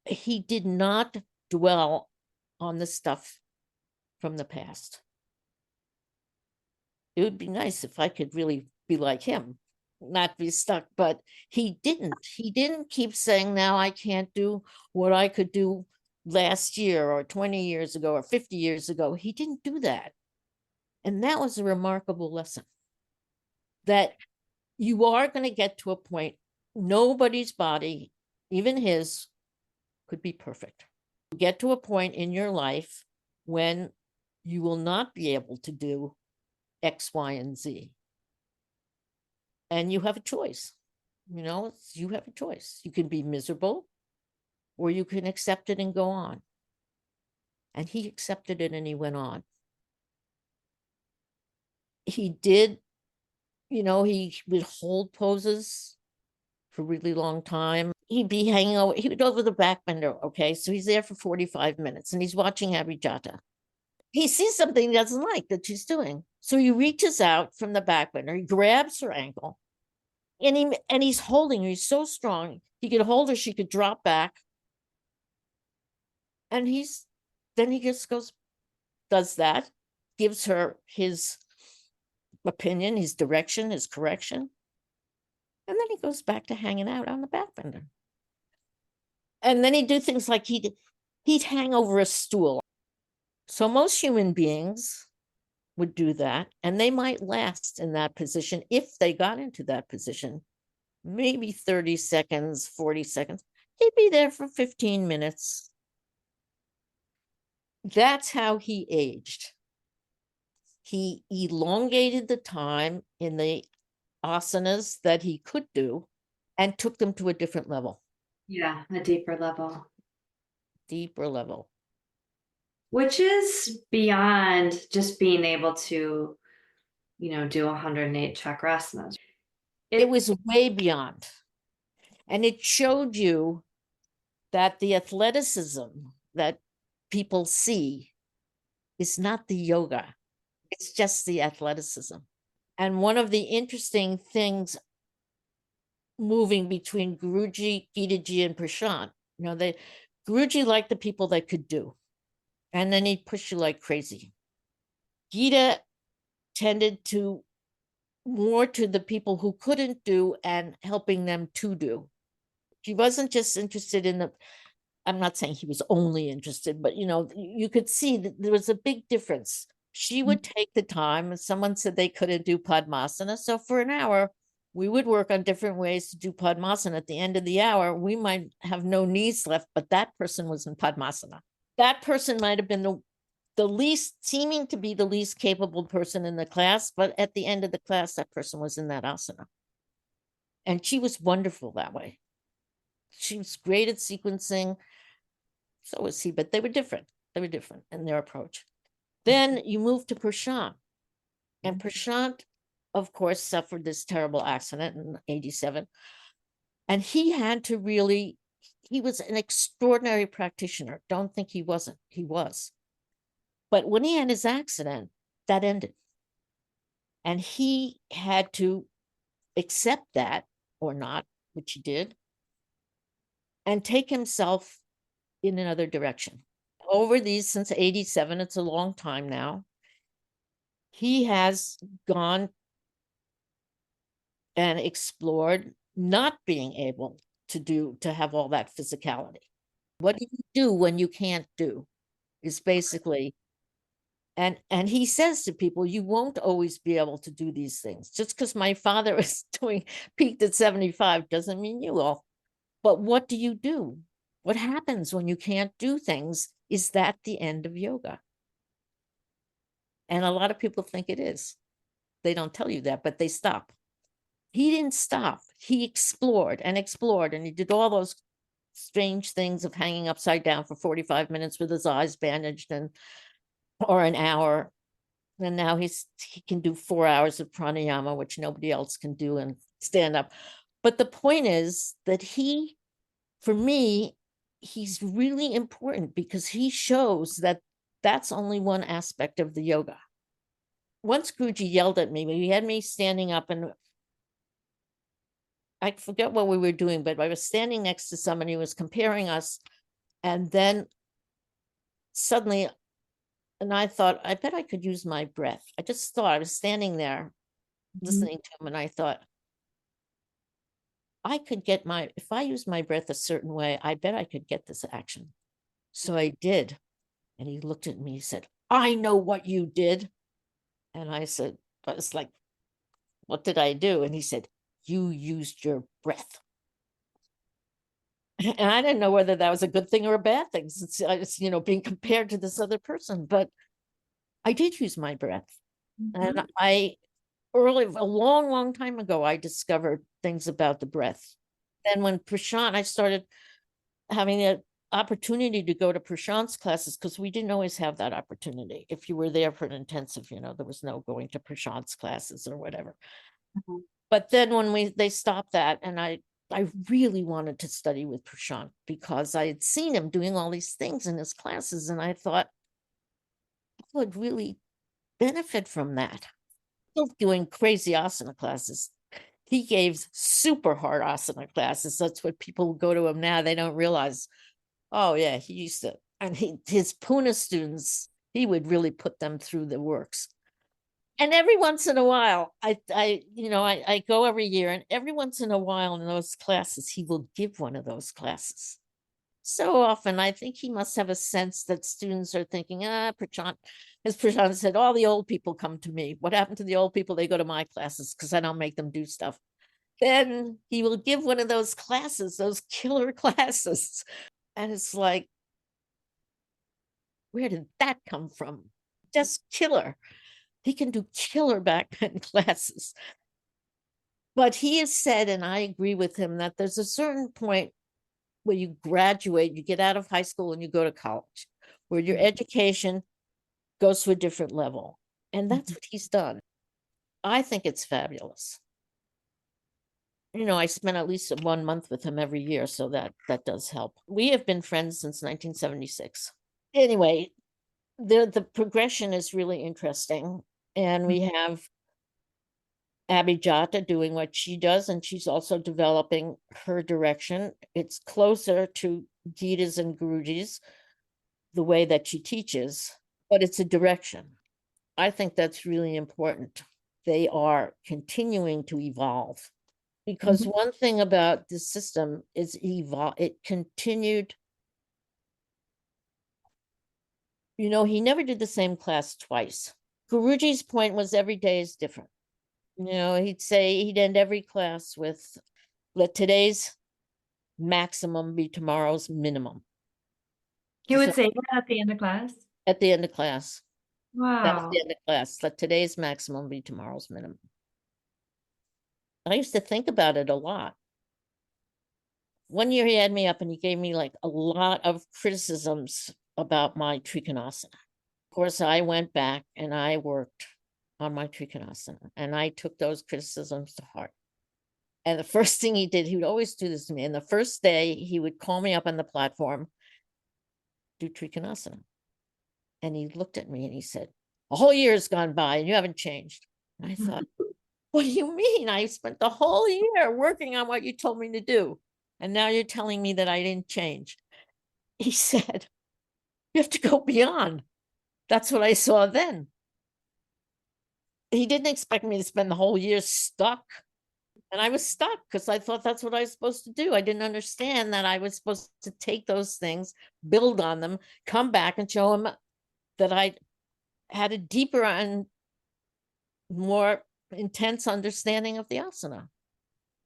he did not dwell on the stuff from the past. It would be nice if I could really be like him, not be stuck, but he didn't. He didn't keep saying, now I can't do what I could do last year or 20 years ago or 50 years ago. He didn't do that. And that was a remarkable lesson, that you are going to get to a point, nobody's body, even his, could be perfect. Get to a point in your life when you will not be able to do X, Y, and Z. And you have a choice. You know, you have a choice. You can be miserable or you can accept it and go on. And he accepted it and he went on. He did, you know, he would hold poses for a really long time. He'd be hanging over, he would over the back window, okay? So he's there for 45 minutes and he's watching Abhijata. He sees something he doesn't like that she's doing. So he reaches out from the back window, he grabs her ankle, and he's holding her. He's so strong. He could hold her, she could drop back. And then he just goes, does that, gives her his opinion, his direction, his correction. And then he goes back to hanging out on the back window. And then he'd do things like he'd hang over a stool. So most human beings would do that, and they might last in that position if they got into that position, maybe 30 seconds, 40 seconds. He'd be there for 15 minutes. That's how he aged. He elongated the time in the asanas that he could do and took them to a different level. Yeah, a deeper level. Deeper level. Which is beyond just being able to, you know, do 108 chakrasanas. It was way beyond. And it showed you that the athleticism that people see is not the yoga. It's just the athleticism. And one of the interesting things moving between Guruji, Gitaji, and Prashant, you know, Guruji liked the people that could do. And then he'd push you like crazy. Gita tended to more to the people who couldn't do and helping them to do. He wasn't just interested in I'm not saying he was only interested, but you know, you could see that there was a big difference. She would take the time, and someone said they couldn't do Padmasana. So for an hour, we would work on different ways to do Padmasana. At the end of the hour, we might have no knees left, but that person was in Padmasana. That person might have been the least, seeming to be the least capable person in the class, but at the end of the class, that person was in that asana. And she was wonderful that way. She was great at sequencing. So was he, but they were different. They were different in their approach. Then you move to Prashant. And Prashant, of course, suffered this terrible accident in 87. And he had to really, he was an extraordinary practitioner. Don't think he wasn't. He was. But when he had his accident, that ended. And he had to accept that or not, which he did, and take himself in another direction. Over these, since 87, it's a long time now, he has gone and explored not being able to have all that physicality. What do you do when you can't do is basically And he says to people, you won't always be able to do these things. Just because my father is peaked at 75 doesn't mean you will. But what do you do? What happens when you can't do things? Is that the end of yoga? And a lot of people think it is. They don't tell you that, but they stop. He didn't stop. He explored, and he did all those strange things of hanging upside down for 45 minutes with his eyes bandaged or an hour. And now he can do 4 hours of pranayama, which nobody else can do, and stand up. But the point is that for me, he's really important because he shows that that's only one aspect of the yoga. Once Guruji yelled at me, he had me standing up, and I forget what we were doing, but I was standing next to somebody who was comparing us. And then suddenly, and I thought, I bet I could use my breath. I just thought, I was standing there listening to him, and I thought, if I use my breath a certain way, I bet I could get this action. So I did. And he looked at me, he said, I know what you did. And I was like, what did I do? And he said, you used your breath. And I didn't know whether that was a good thing or a bad thing. It's being compared to this other person, but I did use my breath. And a long time ago, I discovered things about the breath. Then when I started having the opportunity to go to Prashant's classes, because we didn't always have that opportunity. If you were there for an intensive, there was no going to Prashant's classes or whatever. But then when they stopped that, and I really wanted to study with Prashant because I had seen him doing all these things in his classes, and I thought I would really benefit from that. Still doing crazy asana classes. He gave super hard asana classes. That's what people go to him now. They don't realize, oh yeah, he used to, and his Pune students, he would really put them through the works. And every once in a while, I go every year, and every once in a while in those classes, he will give one of those classes. So often, I think he must have a sense that students are thinking, Prashant, as Prashant said, all the old people come to me. What happened to the old people? They go to my classes because I don't make them do stuff. Then he will give one of those classes, those killer classes. And it's like, where did that come from? Just killer. He can do killer backbend classes. But he has said, and I agree with him, that there's a certain point where you graduate, you get out of high school and you go to college, where your education goes to a different level. And that's what he's done. I think it's fabulous. I spent at least 1 month with him every year, so that does help. We have been friends since 1976. Anyway, the progression is really interesting. And we have Abhijata doing what she does, and she's also developing her direction. It's closer to Gita's and Guruji's, the way that she teaches, but it's a direction. I think that's really important. They are continuing to evolve, because one thing about this system is it continued. He never did the same class twice. Guruji's point was every day is different. He'd end every class with, let today's maximum be tomorrow's minimum. He would say that at the end of class? At the end of class. Wow. That was the end of class. Let today's maximum be tomorrow's minimum. I used to think about it a lot. One year he had me up and he gave me like a lot of criticisms about my Trikonasana. Of course, I went back and I worked on my Trikonasana, and I took those criticisms to heart. And the first thing he did, he would always do this to me. And the first day he would call me up on the platform, do Trikonasana. And he looked at me and he said, a whole year has gone by and you haven't changed. And I thought, what do you mean? I spent the whole year working on what you told me to do. And now you're telling me that I didn't change. He said, you have to go beyond. That's what I saw then. He didn't expect me to spend the whole year stuck. And I was stuck because I thought that's what I was supposed to do. I didn't understand that I was supposed to take those things, build on them, come back and show him that had a deeper and more intense understanding of the asana,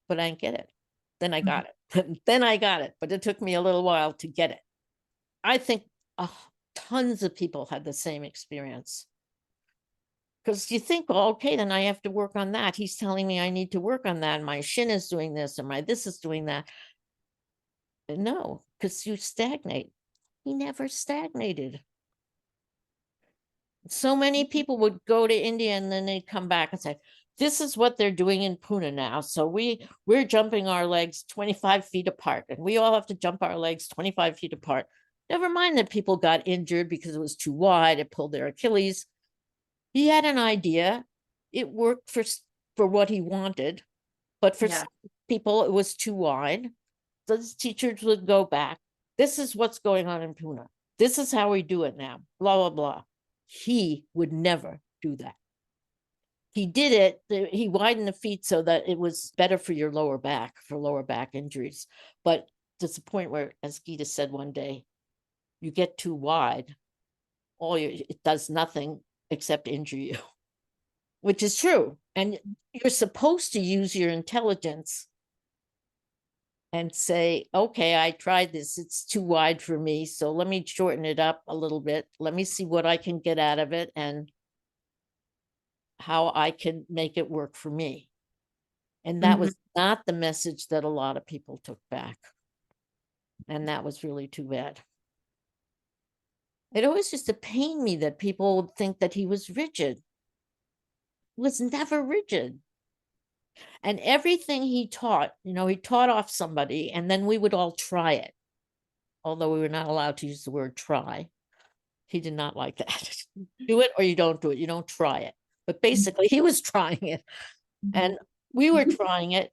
but I didn't get it. Then I got it. Then I got it, but it took me a little while to get it. I think tons of people had the same experience. Because you think, well, okay, then I have to work on that. He's telling me I need to work on that. My shin is doing this, and my this is doing that. No, because you stagnate. He never stagnated. So many people would go to India and then they'd come back and say, this is what they're doing in Pune now. So we're jumping our legs 25 feet apart, and we all have to jump our legs 25 feet apart. Never mind that people got injured because it was too wide. It pulled their Achilles. He had an idea. It worked for what he wanted, but for some people, it was too wide. So the teachers would go back. This is what's going on in Pune. This is how we do it now. Blah, blah, blah. He would never do that. He did it. He widened the feet so that it was better for your lower back, for lower back injuries. But to the point where, as Gita said one day, you get too wide, it does nothing except injure you, which is true. And you're supposed to use your intelligence and say, okay, I tried this. It's too wide for me. So let me shorten it up a little bit. Let me see what I can get out of it and how I can make it work for me. And that was not the message that a lot of people took back. And that was really too bad. It always used to pain me that people would think that he was rigid. He was never rigid. And everything he taught, he taught off somebody, and then we would all try it. Although we were not allowed to use the word try. He did not like that. Do it or you don't do it. You don't try it. But basically, he was trying it. And we were trying it.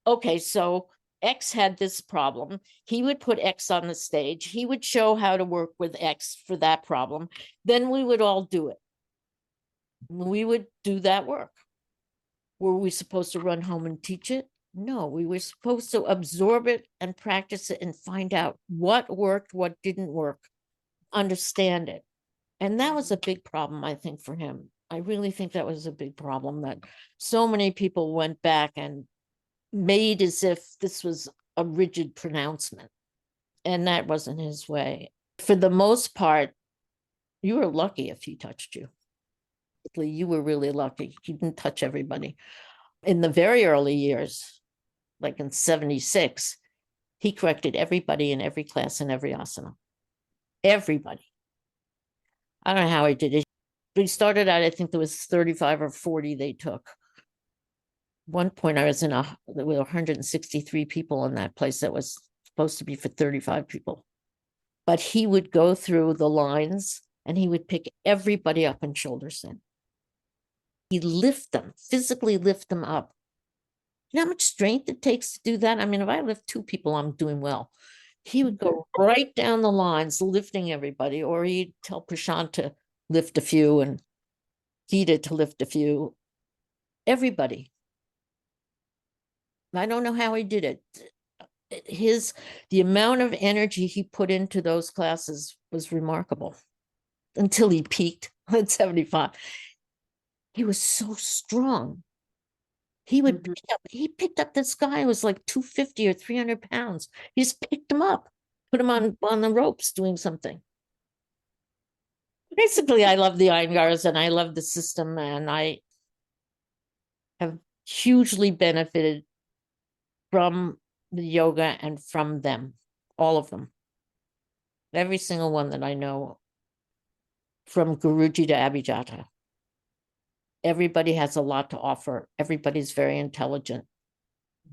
Okay, so X had this problem. He would put X on the stage. He would show how to work with X for that problem. Then we would all do it. We would do that work. Were we supposed to run home and teach it? No, we were supposed to absorb it and practice it and find out what worked, what didn't work, understand it. And that was a big problem, I think, for him. I really think that was a big problem, that so many people went back and made as if this was a rigid pronouncement. And that wasn't his way. For the most part, you were lucky if he touched you. You were really lucky. He didn't touch everybody. In the very early years, like in 76, he corrected everybody in every class in every asana. Everybody. I don't know how he did it. We started out, I think there was 35 or 40 they took. One point I was there were 163 people in that place that was supposed to be for 35 people. But he would go through the lines and he would pick everybody up and shoulder stand. He'd lift them, physically lift them up. You know how much strength it takes to do that? I mean, if I lift 2 people, I'm doing well. He would go right down the lines, lifting everybody, or he'd tell Prashant to lift a few and Gita to lift a few. Everybody. I don't know how he did it. The amount of energy he put into those classes was remarkable until he peaked at 75. He was so strong. He would he picked up this guy who was like 250 or 300 pounds. He just picked him up, put him on the ropes doing something. Basically, I love the Iyengars and I love the system, and I have hugely benefited from the yoga and from them, all of them. Every single one that I know, from Guruji to Abhijata. Everybody has a lot to offer. Everybody's very intelligent.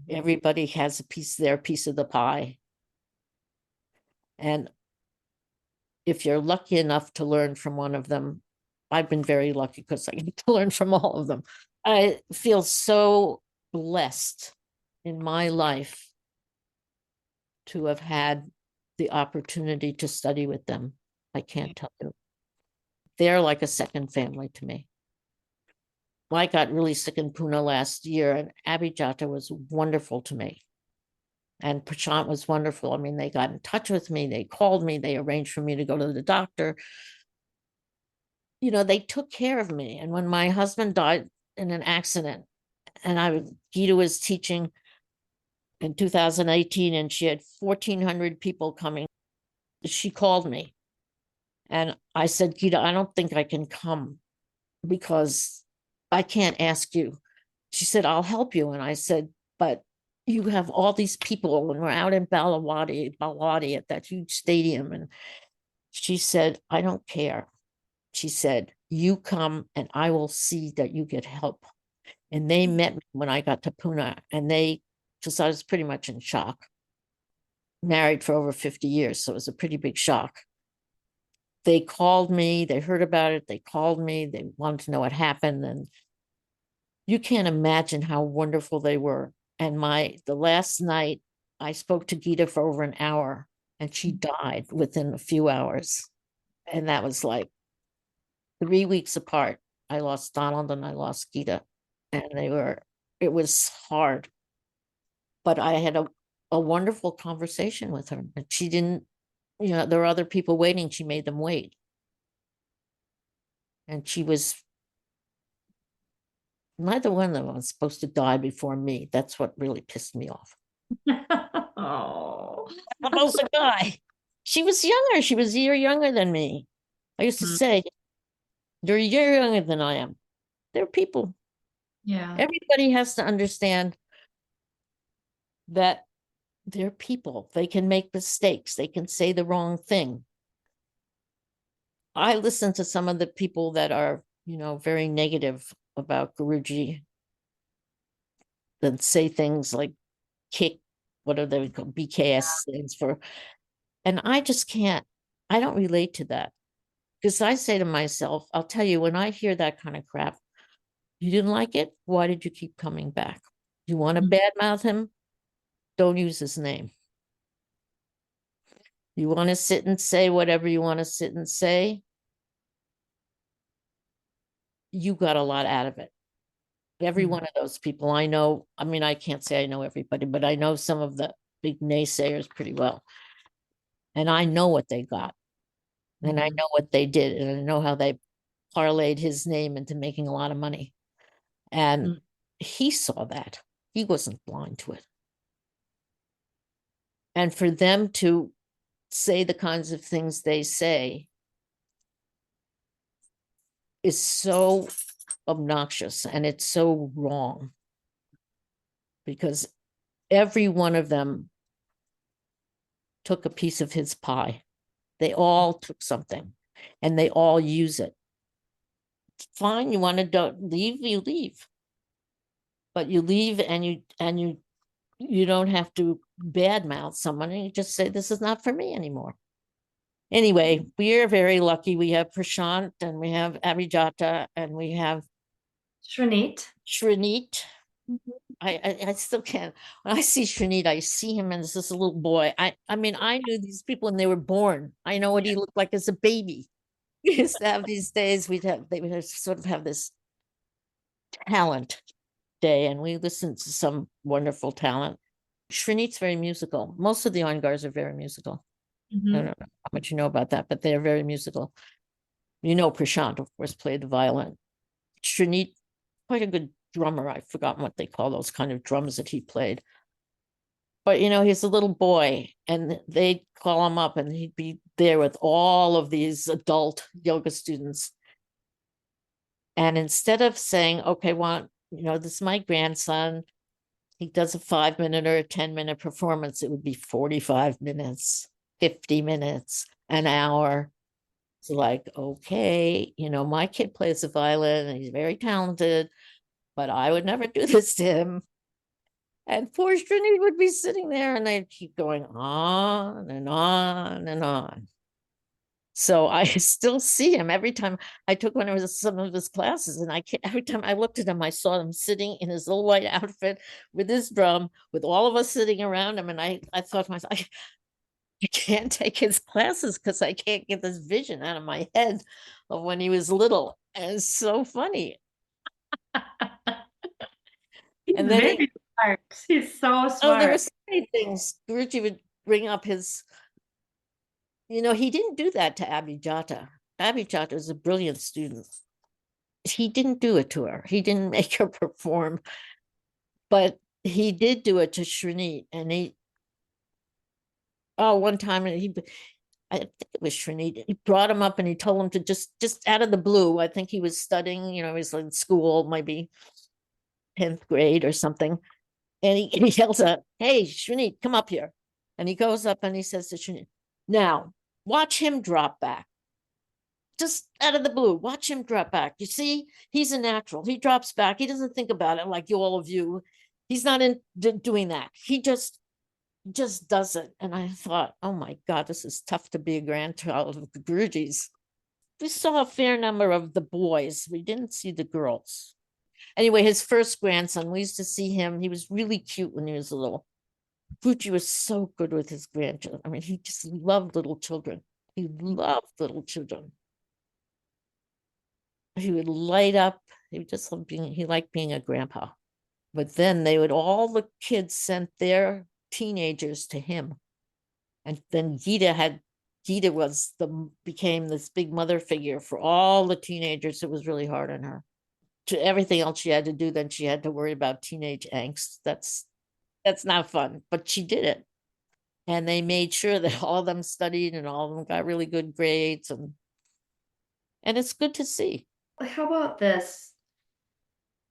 Everybody has their piece of the pie. And if you're lucky enough to learn from one of them, I've been very lucky because I get to learn from all of them. I feel so blessed in my life to have had the opportunity to study with them. I can't tell you. They're like a second family to me. I got really sick in Pune last year, and Abhijata was wonderful to me. And Prashant was wonderful. I mean, they got in touch with me. They called me. They arranged for me to go to the doctor. they took care of me. And when my husband died in an accident, and Gita was teaching in 2018, and she had 1,400 people coming, she called me. And I said, Gita, I don't think I can come because I can't ask you. She said, I'll help you. And I said, but you have all these people, and we're out in Balwadi at that huge stadium. And she said, I don't care. She said, you come and I will see that you get help. And they met me when I got to Pune, and because I was pretty much in shock. Married for over 50 years, so it was a pretty big shock. They called me, they heard about it, they called me, they wanted to know what happened. And you can't imagine how wonderful they were. And the last night I spoke to Gita for over an hour, and she died within a few hours. And that was like 3 weeks apart. I lost Donald and I lost Gita. And it was hard. But I had a wonderful conversation with her. And she didn't, there were other people waiting. She made them wait. And neither one of them was supposed to die before me. That's what really pissed me off. Oh, Almost a guy. She was younger. She was a year younger than me. I used to say, they're a year younger than I am. They're people. yeah. Everybody has to understand that they're people. They can make mistakes. They can say the wrong thing. I listen to some of the people that are, very negative about Guruji, that say things like kick, what are they called? BKS stands for. And I just can't, I don't relate to that. Because I say to myself, I'll tell you, when I hear that kind of crap, you didn't like it? Why did you keep coming back? You want to badmouth him? Don't use his name. You want to sit and say whatever you want to sit and say? You got a lot out of it. Every one of those people I know, I mean, I can't say I know everybody, but I know some of the big naysayers pretty well. And I know what they got. And I know what they did. And I know how they parlayed his name into making a lot of money. And he saw that. He wasn't blind to it. And for them to say the kinds of things they say is so obnoxious, and it's so wrong, because every one of them took a piece of his pie. They all took something, and they all use it. Fine, you want to leave, you leave. But you leave, and you don't have to badmouth someone, and you just say, this is not for me anymore. Anyway, we are very lucky. We have Prashant, and we have Abhijata, and we have Shrinit. I still can't. When I see Shrinit, I see him as this little boy. I mean, I knew these people when they were born. I know what he looked like as a baby. We used to have these days. They would sort of have this talent day, and we listened to some wonderful talent. Shrinit's very musical. Most of the Iyengars are very musical. I don't know how much you know about that, but they're very musical. Prashant, of course, played the violin. Shrinit, quite a good drummer. I've forgotten what they call those kind of drums that he played. But, he's a little boy, and they'd call him up, and he'd be there with all of these adult yoga students. And instead of saying, okay, this is my grandson, he does a 5-minute or a 10-minute performance, it would be 45 minutes, 50 minutes, an hour. It's like, okay, my kid plays the violin and he's very talented, but I would never do this to him. And poor Trini would be sitting there, and they'd keep going on and on and on. So I still see him every time I took some of his classes, and every time I looked at him, I saw him sitting in his little white outfit with his drum, with all of us sitting around him. And I thought to myself, I can't take his classes because I can't get this vision out of my head of when he was little. And it's so funny. And then very smart. He's so smart. Oh, there were so many things. Guruji would bring up his, he didn't do that to Abhijata. Abhijat is a brilliant student. He didn't do it to her. He didn't make her perform, but he did do it to Shrinit. And one time I think it was Shrinit, he brought him up and he told him to just out of the blue, I think he was studying, he was in school, maybe 10th grade or something. And he yells out, "Hey, Shrinit, come up here." And he goes up and he says to Shrinit, "Now, watch him drop back. Just out of the blue, watch him drop back. You see, he's a natural. He drops back. He doesn't think about it like all of you. He's not doing that. He just does it." And I thought, oh my God, this is tough to be a grandchild of the Gurujis. We saw a fair number of the boys. We didn't see the girls. Anyway, his first grandson, we used to see him. He was really cute when he was little. Guruji was so good with his grandchildren. I mean, he just loved little children. He loved little children. He would light up. He just loved he liked being a grandpa. But then all the kids sent their teenagers to him. And then Gita became this big mother figure for all the teenagers. It was really hard on her. To everything else she had to do, then she had to worry about teenage angst. That's not fun, but she did it. And they made sure that all of them studied and all of them got really good grades. And it's good to see. How about this?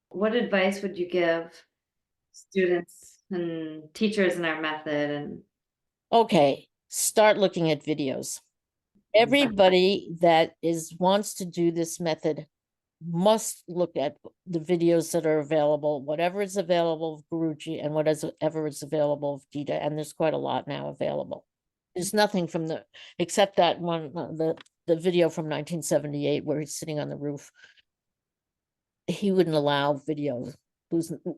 What advice would you give students and teachers in our method? Okay, start looking at videos. Everybody that wants to do this method must look at the videos that are available, whatever is available of Guruji and whatever is available of Gita. And there's quite a lot now available. There's nothing except that one, the video from 1978 where he's sitting on the roof. He wouldn't allow videos.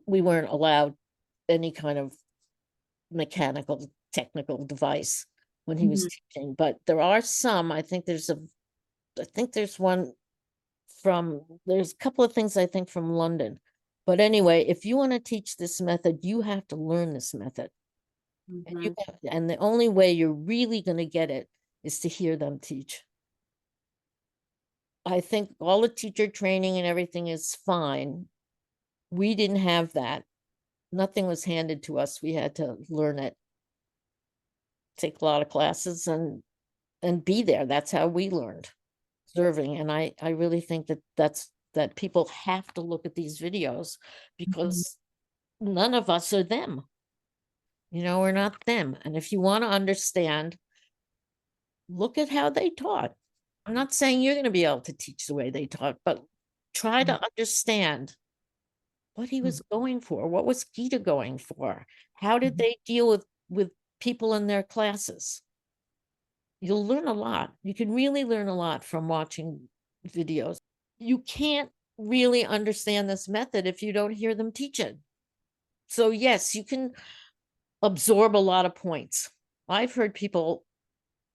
We weren't allowed any kind of mechanical, technical device when he was teaching. But there are some, I think there's one there's a couple of things I think from London. But anyway, if you want to teach this method, you have to learn this method. And the only way you're really going to get it is to hear them teach. I think all the teacher training and everything is fine. We didn't have that. Nothing was handed to us. We had to learn it, take a lot of classes and be there. That's how we learned, observing. And I really think that people have to look at these videos because none of us are them. We're not them. And if you want to understand, look at how they taught. I'm not saying you're going to be able to teach the way they taught, but try to understand what he was going for. What was Gita going for? How did they deal with people in their classes? You'll learn a lot. You can really learn a lot from watching videos. You can't really understand this method if you don't hear them teach it. So yes, you can absorb a lot of points. I've heard people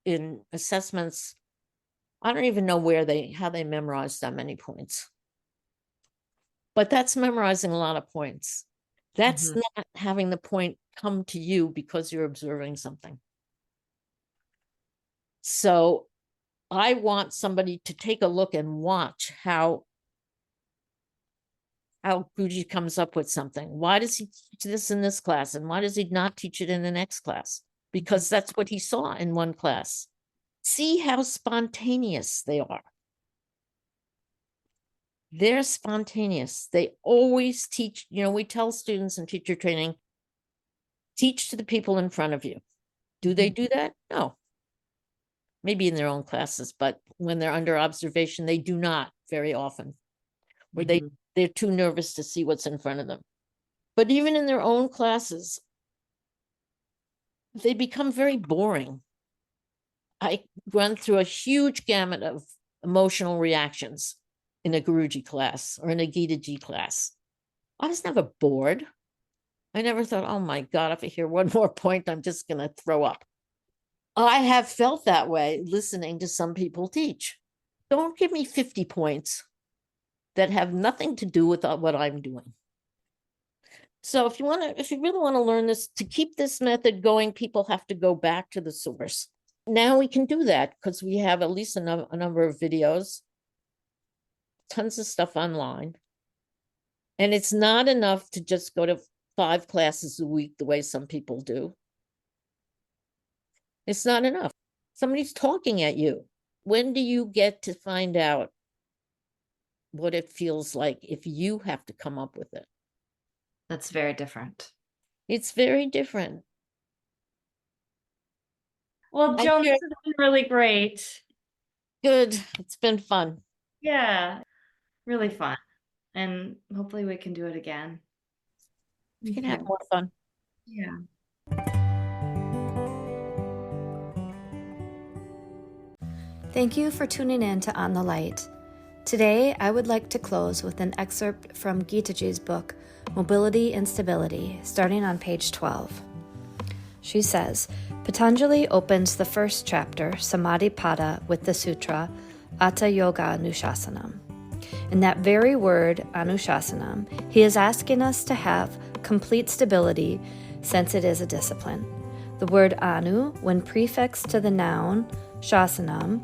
in assessments, I don't even know how they memorize that many points. But that's memorizing a lot of points. That's not having the point come to you because you're observing something. So I want somebody to take a look and watch how Guruji comes up with something. Why does he teach this in this class? And why does he not teach it in the next class? Because that's what he saw in one class. See how spontaneous they are. They're spontaneous. They always teach, we tell students in teacher training, teach to the people in front of you. Do they do that? No. Maybe in their own classes, but when they're under observation, they do not very often. Where they're too nervous to see what's in front of them. But even in their own classes, they become very boring. I run through a huge gamut of emotional reactions in a Guruji class or in a Gita Ji class. I was never bored. I never thought, oh my God, if I hear one more point, I'm just going to throw up. I have felt that way listening to some people teach. Don't give me 50 points that have nothing to do with what I'm doing. So if you really want to learn this, to keep this method going, people have to go back to the source. Now we can do that because we have at least a number of videos, tons of stuff online. And it's not enough to just go to 5 classes a week the way some people do. It's not enough. Somebody's talking at you. When do you get to find out what it feels like if you have to come up with it? That's very different. It's very different. Well, Joan, this has been really great. Good. It's been fun. Yeah, really fun. And hopefully we can do it again. We can have more fun. Yeah. Thank you for tuning in to On the Light. Today, I would like to close with an excerpt from Gitaji's book, Mobility and Stability, starting on page 12. She says, Patanjali opens the first chapter, Samadhi Pada, with the sutra, Atta Yoga Anushasanam. In that very word, Anushasanam, he is asking us to have complete stability since it is a discipline. The word anu, when prefixed to the noun, shasanam,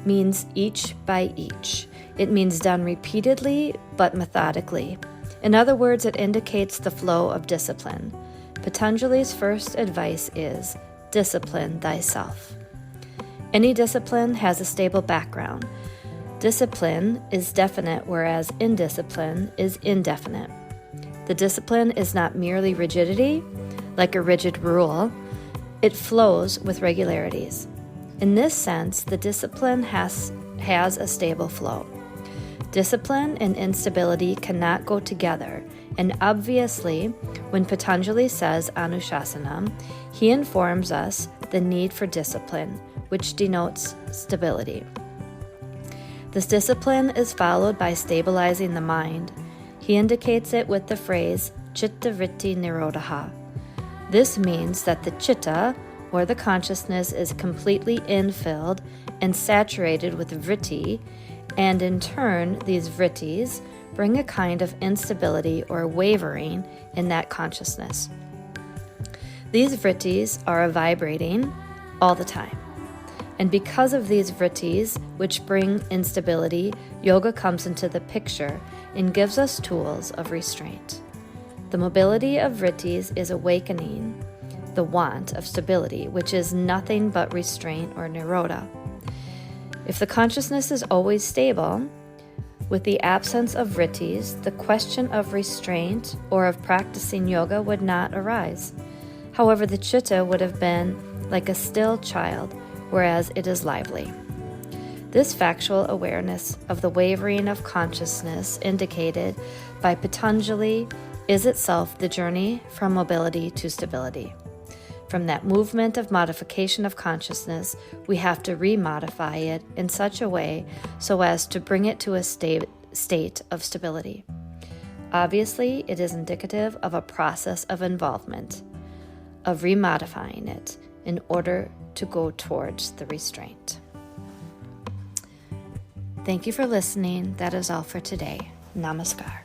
means each by each. It means done repeatedly but methodically. In other words, it indicates the flow of discipline. Patanjali's first advice is, discipline thyself. Any discipline has a stable background. Discipline is definite, whereas indiscipline is indefinite. The discipline is not merely rigidity, like a rigid rule. It flows with regularities. In this sense, the discipline has a stable flow. Discipline and instability cannot go together, and obviously, when Patanjali says Anushasanam, he informs us the need for discipline, which denotes stability. This discipline is followed by stabilizing the mind. He indicates it with the phrase Chitta Vritti Nirodha. This means that the chitta, or the consciousness, is completely infilled and saturated with vritti, and in turn, these vrittis bring a kind of instability or wavering in that consciousness. These vrittis are vibrating all the time. And because of these vrittis, which bring instability, yoga comes into the picture and gives us tools of restraint. The mobility of vrittis is awakening the want of stability, which is nothing but restraint or nirodha. If the consciousness is always stable, with the absence of vrittis, the question of restraint or of practicing yoga would not arise. However, the chitta would have been like a still child, whereas it is lively. This factual awareness of the wavering of consciousness indicated by Patanjali is itself the journey from mobility to stability. From that movement of modification of consciousness, we have to remodify it in such a way so as to bring it to a state of stability. Obviously, it is indicative of a process of involvement, of remodifying it in order to go towards the restraint. Thank you for listening. That is all for today. Namaskar.